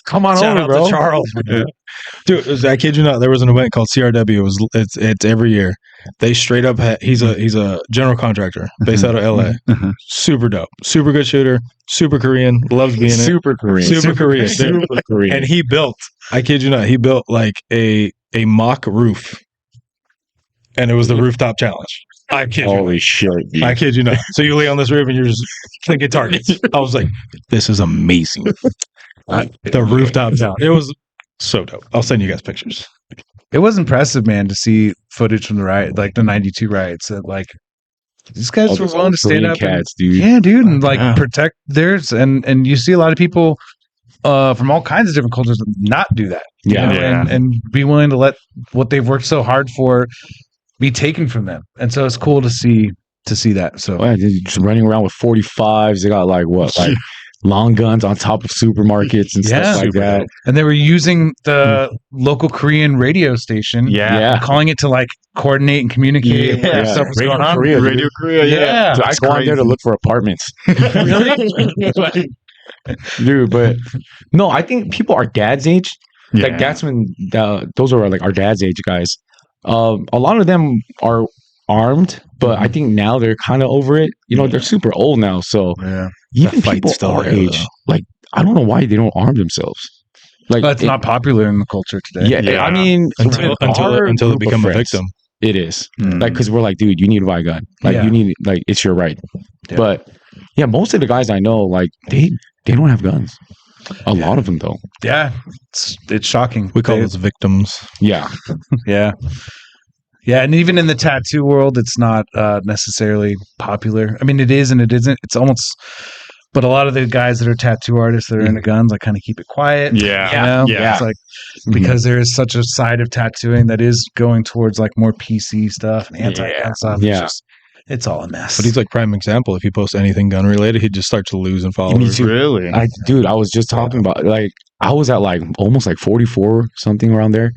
come on Shout over, out bro. to Charles, man. Dude, I kid you not. There was an event called CRW. It's every year. They straight up. He's a general contractor based out of LA. Mhm. Super dope. Super good shooter. Super Korean. Loves being it. Super Korean. Super Korean. Super Korean. And he built. I kid you not. He built like a mock roof, and it was the rooftop challenge. I kid you. Holy shit. Dude. I kid you not. So you lay on this roof and you're just thinking targets. I was like, this is amazing. The rooftop town. It was so dope. I'll send you guys pictures. It was impressive, man, to see footage from the riot, like the '92 riots. That like these guys were those willing to stand Korean up, and, cats, dude. yeah, dude, and like Yeah. protect theirs. And you see a lot of people from all kinds of different cultures not do that. you Yeah. know, Yeah. and be willing to let what they've worked so hard for be taken from them. And so it's cool to see that. So Well, they're just running around with 45s. They got like what, like long guns on top of supermarkets and Yeah. stuff like that. and they were using the local Korean radio station, Yeah. calling it to like coordinate and communicate Yeah. what stuff was Radio going on. Korea, dude. Radio Korea. Yeah. So I go on there to look for apartments. Really? dude. But no, I think people our dad's age, like that's when those are like our dad's age guys. A lot of them are armed, but I think now they're kind of over it. You know, they're super old now, so even people our age, like I don't know why they don't arm themselves. Like it's not popular in the culture today. Yeah, I mean, until they become a victim. It is like because we're like, dude, you need to buy a gun. Like you need, like it's your right. Yeah. But yeah, most of the guys I know, like they don't have guns. A lot of them though. Yeah, it's shocking. We call those victims. Yeah, yeah, and even in the tattoo world, it's not necessarily popular. I mean, it is and it isn't. It's almost. But a lot of the guys that are tattoo artists that are into guns, I kind of keep it quiet. Yeah. It's like because there is such a side of tattooing that is going towards like more PC stuff and anti-gun stuff. Yeah. It's all a mess. But he's like prime example. If you post anything gun related, he just starts to lose and follow. Really? Dude, I was just talking about like I was at like almost like 44 something around there,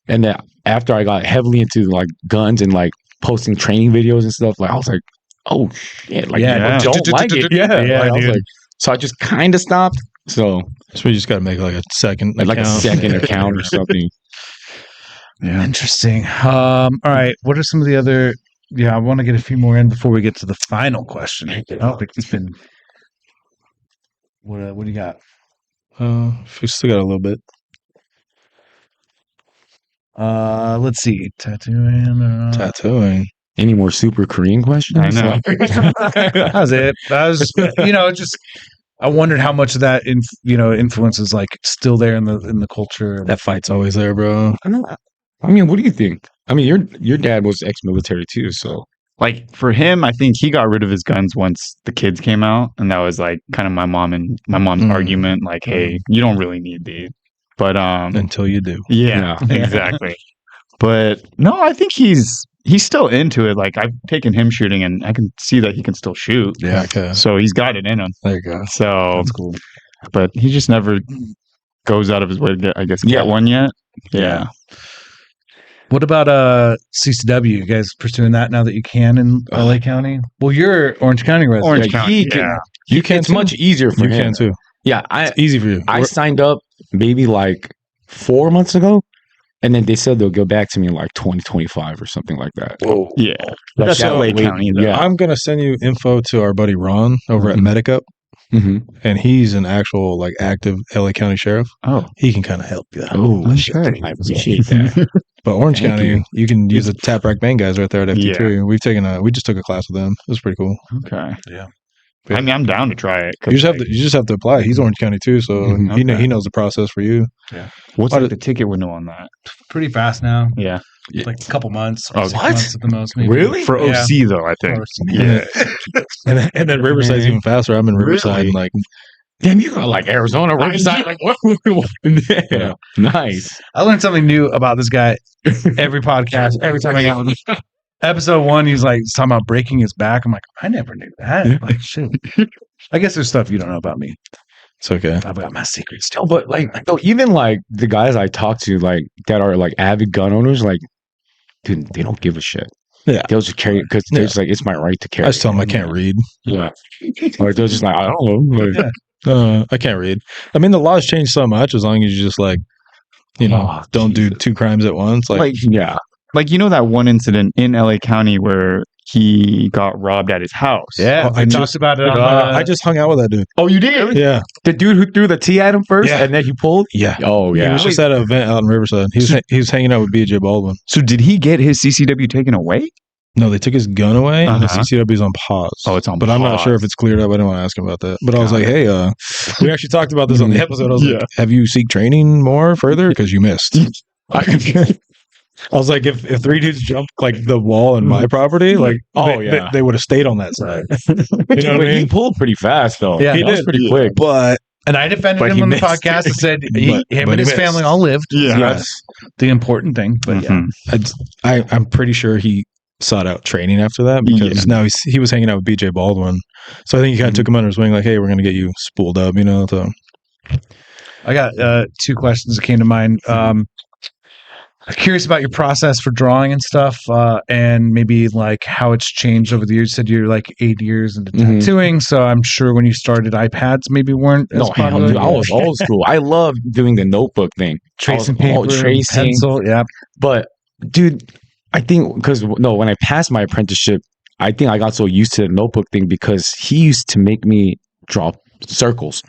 and then after I got heavily into like guns and like posting training videos and stuff, like I was like, oh shit! Like, I don't like it. I was like, so I just kind of stopped. So we just got to make like a second, account or something. Yeah, interesting. All right, what are some of the other? Yeah, I want to get a few more in before we get to the final question. Oh, it's been. What do you got? We still got a little bit. Let's see. Tattooing. Any more super Korean questions? I know. That was it. That was, just I wondered how much of that influence is like still there in the culture. That fight's always there, bro. I mean, what do you think? I mean, your dad was ex-military too, so like for him, I think he got rid of his guns once the kids came out, and that was like kind of my mom's argument, like, hey, you don't really need these, but until you do. Yeah. Exactly. But no, I think he's still into it. Like I've taken him shooting, and I can see that he can still shoot. Yeah, okay. So he's got it in him. There you go. So that's cool. But he just never goes out of his way to get one yet. Yeah. What about CCW? You guys pursuing that now that you can in LA County? Well, you're Orange County resident. Orange County. You can. It's much easier for him. You can too. Yeah, it's easy for you. I signed up maybe like 4 months ago. And then they said they'll go back to me in like 2025 or something like that. Whoa. Yeah. That's LA County. Yeah. I'm going to send you info to our buddy Ron over at Medicup. And he's an actual like active LA County sheriff. Oh. He can kind of help you. Oh, okay. I appreciate that. But Orange County, you can use the Tap Rack Bang guys right there at FT3. Yeah. We just took a class with them. It was pretty cool. Okay. Yeah. I mean, I'm down to try it. You just have to apply. He's Orange County too, so he knows the process for you. Yeah. What's like the ticket window on that? Pretty fast now. Yeah. Like a couple months. Or 6 months at the most. Maybe. Really? For OC though, I think. Yeah. and then Riverside's even faster. I'm in Riverside. Really? Like, damn, you got like Arizona, Riverside. Like what? Yeah. Nice. I learned something new about this guy every podcast. Every time I got with him. Episode 1, he's talking about breaking his back. I'm like, I never knew that. Like, shit. I guess there's stuff you don't know about me. It's okay. I've got my secrets still. But even like the guys I talk to, like that are like avid gun owners, like, dude, they don't give a shit. Yeah, they'll just carry it because they're just like, it's my right to carry. I just tell them I can't read. Yeah, or they're just like, I don't know. Like, I can't read. I mean, the laws change so much as long as you just like, don't do 2 crimes at once. Like yeah. Like, that one incident in LA County where he got robbed at his house. Yeah, I talked about it. I just hung out with that dude. Oh, you did? Yeah. The dude who threw the tea at him first, and then he pulled? Yeah. Oh, yeah. He was just at an event out in Riverside. He was hanging out with BJ Baldwin. So did he get his CCW taken away? No, they took his gun away, and the CCW's on pause. Oh, it's on pause. But I'm not sure if it's cleared up. I didn't want to ask him about that. But I was like, hey, we actually talked about this on the episode. I was like, have you seek training more further? Because you missed. I was like, if 3 dudes jumped like the wall in my property, like, they would have stayed on that side. You know what I mean? He pulled pretty fast, though. Yeah, he did pretty quick. And I defended him on the podcast and said him and his family all lived. Yeah. That's the important thing. But I'm pretty sure he sought out training after that because now he was hanging out with BJ Baldwin. So I think he kind of took him under his wing, like, hey, we're going to get you spooled up, So I got 2 questions that came to mind. curious about your process for drawing and stuff, and maybe like how it's changed over the years. You said you're like 8 years into tattooing, so I'm sure when you started, iPads maybe weren't as No, hell, popular. dude, I was old school. I love doing the notebook thing, Tracing I was- paper, tracing. pencil. Yeah, But dude, I think because when I passed my apprenticeship, I think I got so used to the notebook thing because he used to make me draw circles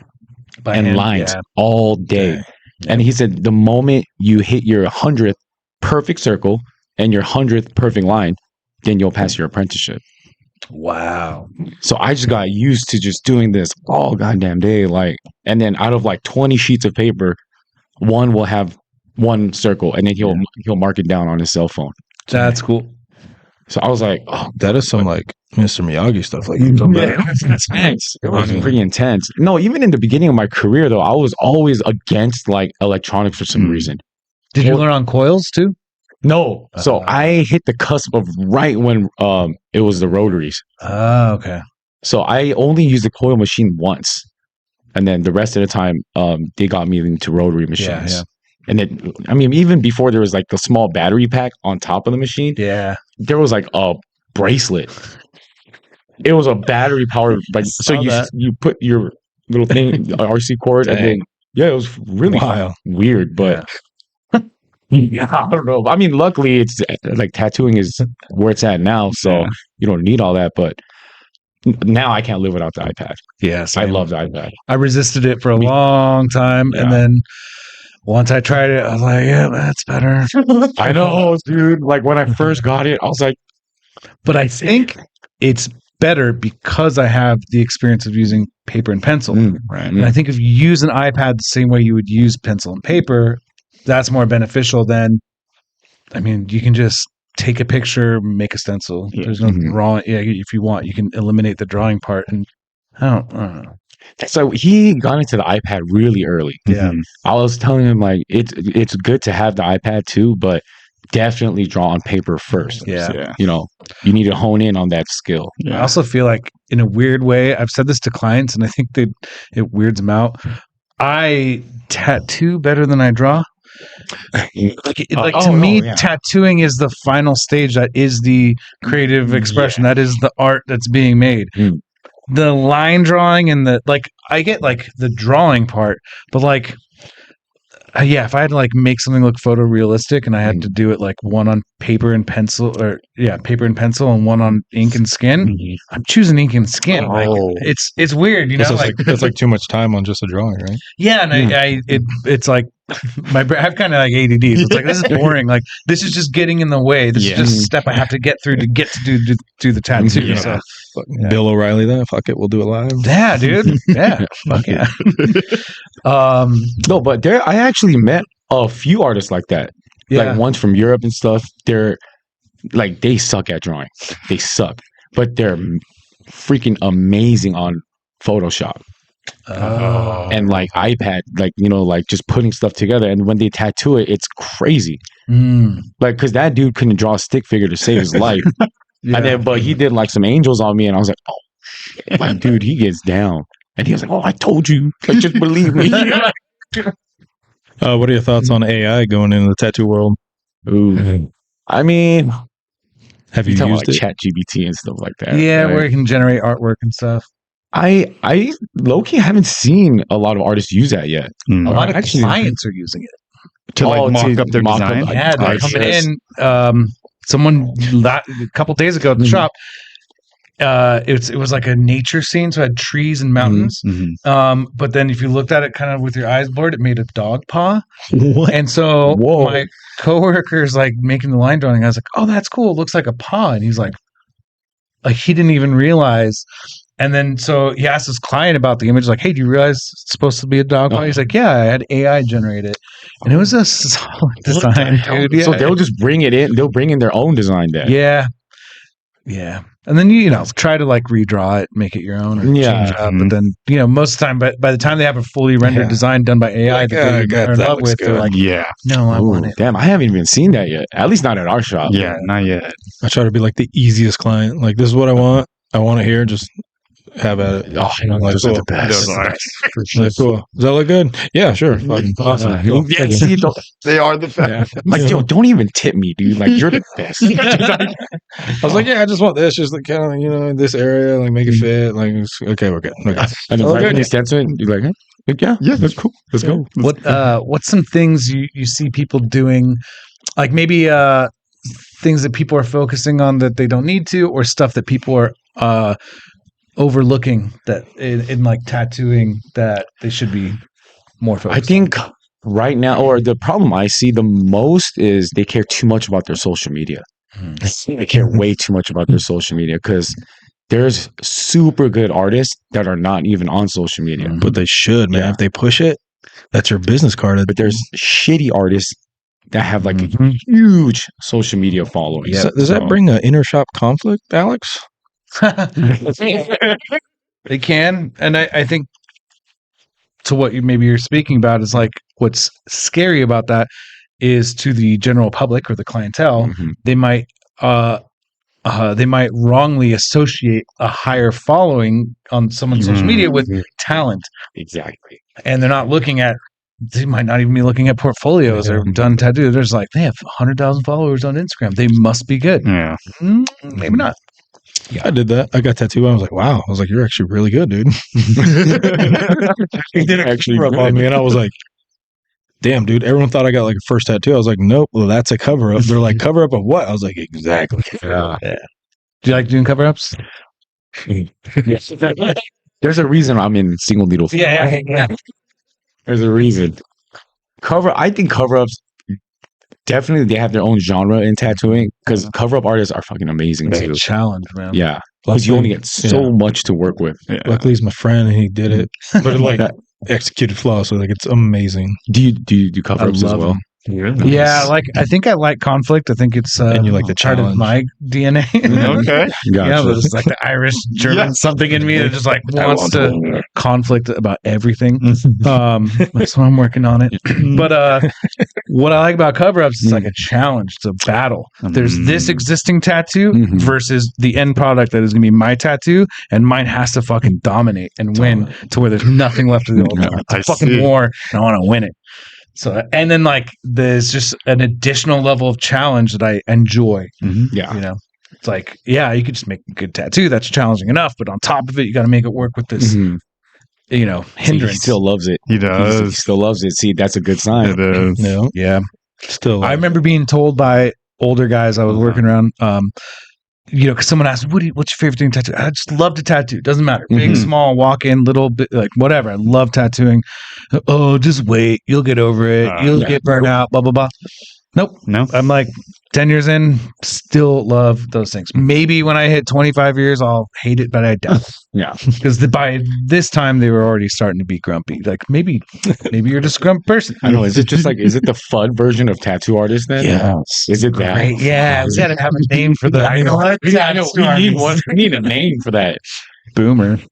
by and hand, lines yeah. all day. Dang. And he said the moment you hit your 100th perfect circle and your 100th perfect line, then you'll pass your apprenticeship. Wow. So I just got used to just doing this all goddamn day. Like, and then out of like 20 sheets of paper, one will have one circle, and then he'll mark it down on his cell phone. That's cool. So I was like, oh, That is some like Mr. Miyagi stuff. Like, that's thanks. It was pretty intense. No, even in the beginning of my career, though, I was always against like electronics for some reason. Did you learn on coils too? No, so I hit the cusp of right when it was the rotaries. Oh, okay. So I only used the coil machine once, and then the rest of the time, they got me into rotary machines. Yeah. And then, I mean, even before there was like the small battery pack on top of the machine, Yeah. there was like a bracelet. It was a battery powered, like so you put your little thing RC cord, and then it was really Wow. weird, but. Yeah, I don't know. I mean, luckily, it's like tattooing is where it's at now, so you don't need all that. But now I can't live without the iPad. Yes, I love the iPad. I resisted it for a long time, and then once I tried it, I was like, "Yeah, that's better." I know, dude. Like when I first got it, I was like, but I think it's better because I have the experience of using paper and pencil. Right. And I think if you use an iPad the same way you would use pencil and paper, that's more beneficial than, I mean, you can just take a picture, make a stencil. Yeah. There's no drawing. Yeah, if you want, you can eliminate the drawing part. And I don't know. So he got into the iPad really early. Yeah. I was telling him like it's good to have the iPad too, but definitely draw on paper first. Yeah. You know, you need to hone in on that skill. I also feel like in a weird way, I've said this to clients and I think it weirds them out. I tattoo better than I draw. To me, tattooing is the final stage. That is the creative expression. That is the art that's being made. The line drawing and I get like the drawing part, but like, if I had to like make something look photorealistic and I had to do it like one on paper and pencil paper and pencil and one on ink and skin, I'm choosing ink and skin. Like it's weird, you know, it's like too much time on just a drawing, right? Yeah. And it's like I have kind of like ADD. So it's like, this is boring. Like this is just getting in the way. This is just a step I have to get through to get to do the tattoo. Yeah. So, Bill O'Reilly, then fuck it, we'll do it live. Yeah, dude. Yeah, fuck yeah. No, but I actually met a few artists like that. Like ones from Europe and stuff. They're like they suck at drawing. They suck, but they're freaking amazing on Photoshop. And like iPad, like, you know, like just putting stuff together. And when they tattoo it, it's crazy. Like, because that dude couldn't draw a stick figure to save his life. And then, but he did like some angels on me, and I was like, oh, shit. Like, dude, he gets down. And he was like, oh, I told you. Like, just believe me. What are your thoughts on AI going into the tattoo world? Ooh. I mean, have you talking used about like it? Chat GBT and stuff like that? Yeah, right? where you can generate artwork and stuff. I low-key haven't seen a lot of artists use that yet. A lot of clients are using it to like mock up their design. Yeah, they're coming in. Someone a couple days ago at the shop, it was like a nature scene, so it had trees and mountains. But then if you looked at it kind of with your eyes blurred, it made a dog paw. What? And so my coworker's like making the line drawing. I was like, oh, that's cool. It looks like a paw. And he's like he didn't even realize. And then so he asked his client about the image, like, hey, do you realize it's supposed to be a dog paw? He's like, yeah, I had AI generate it. And it was a solid design, dude. Yeah. So they'll just bring it in. They'll bring in their own design there. Yeah. Yeah. And then, you know, try to like redraw it, make it your own, or change it up. But then, you know, most of the time, by the time they have a fully rendered design done by AI Like, that they're in love with, they're like, no, I want it. Damn, I haven't even seen that yet. At least not at our shop. Yeah, not yet. I try to be like the easiest client. Like, this is what I want. I want it here. Just have at it. Oh, Like, those are cool. the best. Those are. Like, cool. Does that look good? Yeah, sure. Fucking awesome. Cool. Yeah, see, They are the best. Yeah. like, yo, don't even tip me, dude. Like, you're the best. I was like, yeah, I just want this, just like kind of, this area, like make it fit. Like, okay, we're good. Okay. And then Oh, right good. when you stand to it, you're like, huh? Yeah, that's cool. Let's go. What's some things you see people doing, like maybe things that people are focusing on that they don't need to, or stuff that people are overlooking that in like tattooing that they should be more focused I think right now, or the problem I see the most is they care too much about their social media. They care way too much about their social media because there's super good artists that are not even on social media. But they should, man. Yeah. If they push it, that's your business card. But there's shitty artists that have like Mhm. a huge social media following. So, does that bring an inner shop conflict, Alex? They can, and I think to what you're speaking about is like what's scary about that is to the general public or the clientele, Mhm. they might wrongly associate a higher following on someone's social media with talent, Exactly. and they're not looking at. They might not even be looking at portfolios or done tattoo. There's like they have 100,000 followers on Instagram. They must be good. Yeah. Maybe not. Yeah, I did that. I got tattooed. I was like, wow. I was like, you're actually really good, dude. He did Actually cover up on me, and I was like, damn, dude. Everyone thought I got like a first tattoo. I was like, nope. Well, that's a cover up. They're like, cover up of what? I was like, exactly. Yeah. Do you like doing cover ups? There's a reason I'm in single needle. Yeah. There's a reason. I think cover ups definitely they have their own genre in tattooing because cover up artists are fucking amazing It's too. a challenge, man. Yeah. Because you only get so much to work with. Yeah. Luckily, he's my friend, and he did it. But it, like executed flawlessly. Like it's amazing. Do you do cover ups as love well? them. Yeah, I think I like conflict. I think it's And you like the part of challenge. my DNA. Okay. Yeah, Gotcha. there's like the Irish, German, Yeah. something in me that just like wants to conflict about everything. Mm-hmm. So I'm working on it. But what I like about cover ups is like a challenge. It's a battle. There's this existing tattoo Mhm. versus the end product that is going to be my tattoo, and mine has to fucking dominate and win to where there's nothing left of the old. Yeah, It's a I fucking see. war, and I want to win it. So, and then like there's just an additional level of challenge that I enjoy. Yeah. You know, it's like, yeah, you could just make a good tattoo. That's challenging enough. But on top of it, you got to make it work with this, Mhm. you know, See, hindrance. he still loves it. He He does. still loves it. See, that's a good sign. It is. No, Yeah. still. I remember being told by older guys I was working around, because someone asked, what's your favorite thing to tattoo? I just love to tattoo. Doesn't matter. Big, Mhm. small, walk in, little bit, like whatever. I love tattooing. Oh, just wait. You'll get over it. You'll yeah. get burnt out, blah, blah, blah. Nope. No. I'm like 10 years in, still love those things. Maybe when I hit 25 years, I'll hate it, but I doubt it. Yeah. Because by this time, they were already starting to be grumpy. Like maybe you're just a grumpy person. I know. Is it just like, is it the FUD version of tattoo artist then? Yes. Is it that? Great. Yeah, we got to have a name for that. I know. I know. We need one. We need a name for that. Boomer. He's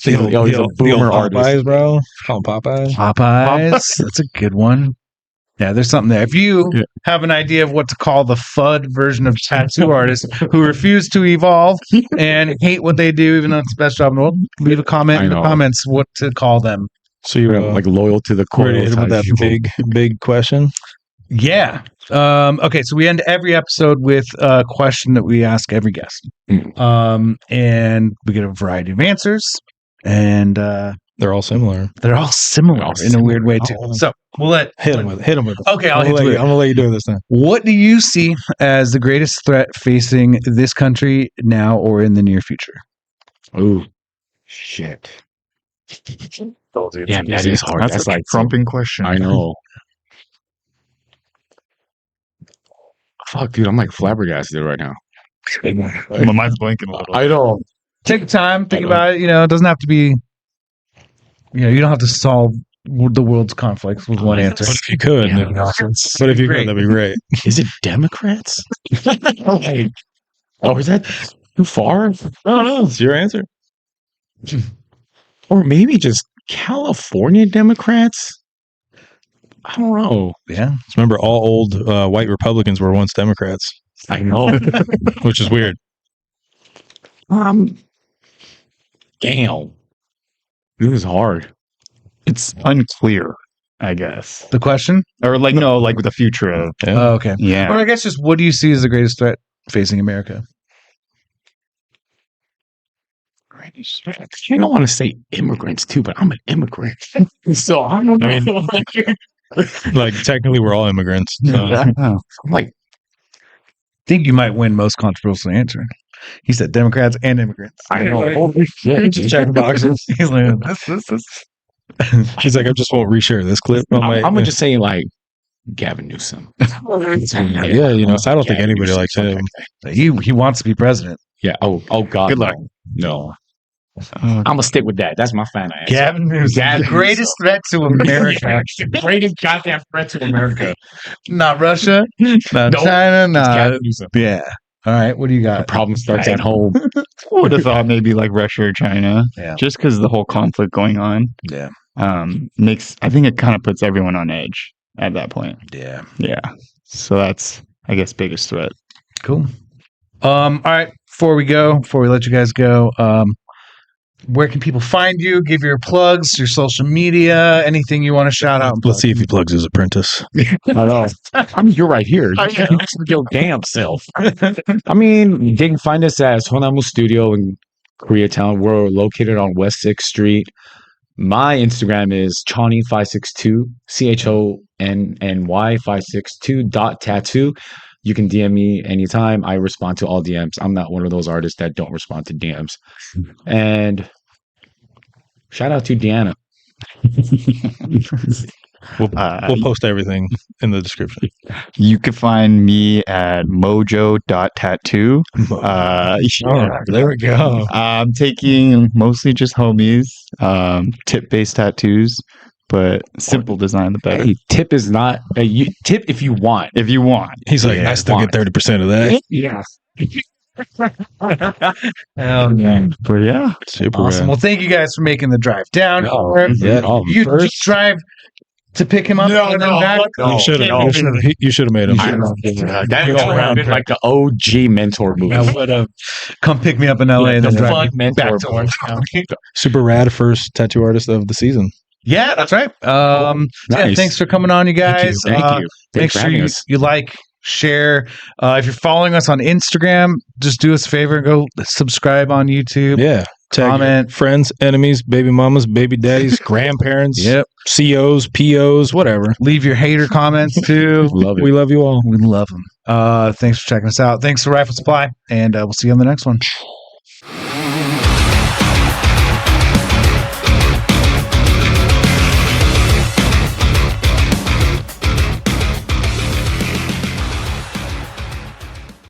a boomer artist. Popeyes, bro. Call him Popeyes. Popeyes. That's a good one. Yeah, there's something there. If you have an idea of what to call the FUD version of tattoo artists who refuse to evolve and hate what they do, even though it's the best job in the world, leave a comment in the comments what to call them. So you're Like loyal to the core. ready to hit him with that big question? Yeah. Okay, so we end every episode with a question that we ask every guest. And we get a variety of answers. And They're all similar. they're all similar in a weird way, too. So we'll Hit him with it. Hit him with it. Okay, I'll I'm hit gonna you let with I'm gonna let you do it this time. What do you see as the greatest threat facing this country now or in the near future? Ooh, shit. Yeah, that is hard. That's a like trumping question. I know. Fuck, dude, I'm like flabbergasted right now. My mind's blanking a little. I know. Take time, think about it. It doesn't have to be. You don't have to solve the world's conflicts with one answer. But if you could, Yeah, but if you could, that'd be great. Is it Democrats? Oh, is that too far? No, no, it's your answer. Or maybe just California Democrats? I don't know. Yeah. Just remember, all old white Republicans were once Democrats, I know. which is weird. Damn. This is hard. It's unclear, I guess. The question? Or like no, like with the future of Oh, okay. Or yeah. I guess just what do you see as the greatest threat facing America? I don't want to say immigrants too, but I'm an immigrant. So I don't know. I mean, like technically we're all immigrants. So. I'm like, I think you might win most controversial answer. He said Democrats and immigrants. I know. Holy shit. Just check boxes. He's like, this. He's like, I just won't reshare this clip. I'm gonna just say like Gavin Newsom. Yeah, you know, so I don't think anybody likes him. He wants to be president. Yeah. Oh God. Good luck. No. I'm gonna stick with that. That's my fan answer. Gavin Newsom, the greatest threat to America. Greatest goddamn threat to America. Not Russia, not Nope. China, It's not Gavin Newsom. yeah. All right, what do you The got? problem starts at home. Would have thought maybe like Russia or China. Yeah. Just because the whole conflict going on. Yeah, Makes I think it kind of puts everyone on edge at that point. yeah, Yeah. So that's I guess biggest threat. cool. All right, before we let you guys go, where can people find you? Give your plugs, your social media, anything you want to shout out. Let's see if he plugs his apprentice. I know. I mean, you're right here. You can answer your damn self. I mean, you can find us at Honamu Studio in Koreatown. We're located on West 6th Street. My Instagram is Chonny562, CHONNY562.tattoo. You can DM me anytime. I respond to all DMs. I'm not one of those artists that don't respond to DMs. And shout out to Deanna. We'll post everything in the description. You can find me at mojo.tattoo. There we go. I'm taking mostly just homies, tip-based tattoos, but simple design the better. Hey, tip is not tip if you want. If you want. He's like, Yeah, I still get 30% of that. Yeah. But yeah. Super Awesome. rad. Well, thank you guys for making the drive down. Yeah. You just drive to pick him up and then back. You should have made him. That would have been like the OG mentor movie. I would have come pick me up in LA and the then drive fun me mentor back to movie. Orange County. Super rad first tattoo artist of the season. Yeah, that's right. Yeah, Nice. thanks for coming on, you guys. Thank you. Make Thanks for sure having you, us. you like, share. If you're following us on Instagram, just do us a favor and go subscribe on YouTube. Yeah. Tag Comment. your friends, enemies, baby mamas, baby daddies, grandparents, Yep. COs, POs, whatever. Leave your hater comments too. Love it. We love you all. We love them. Thanks for checking us out. Thanks for Rifle Supply, and we'll see you on the next one.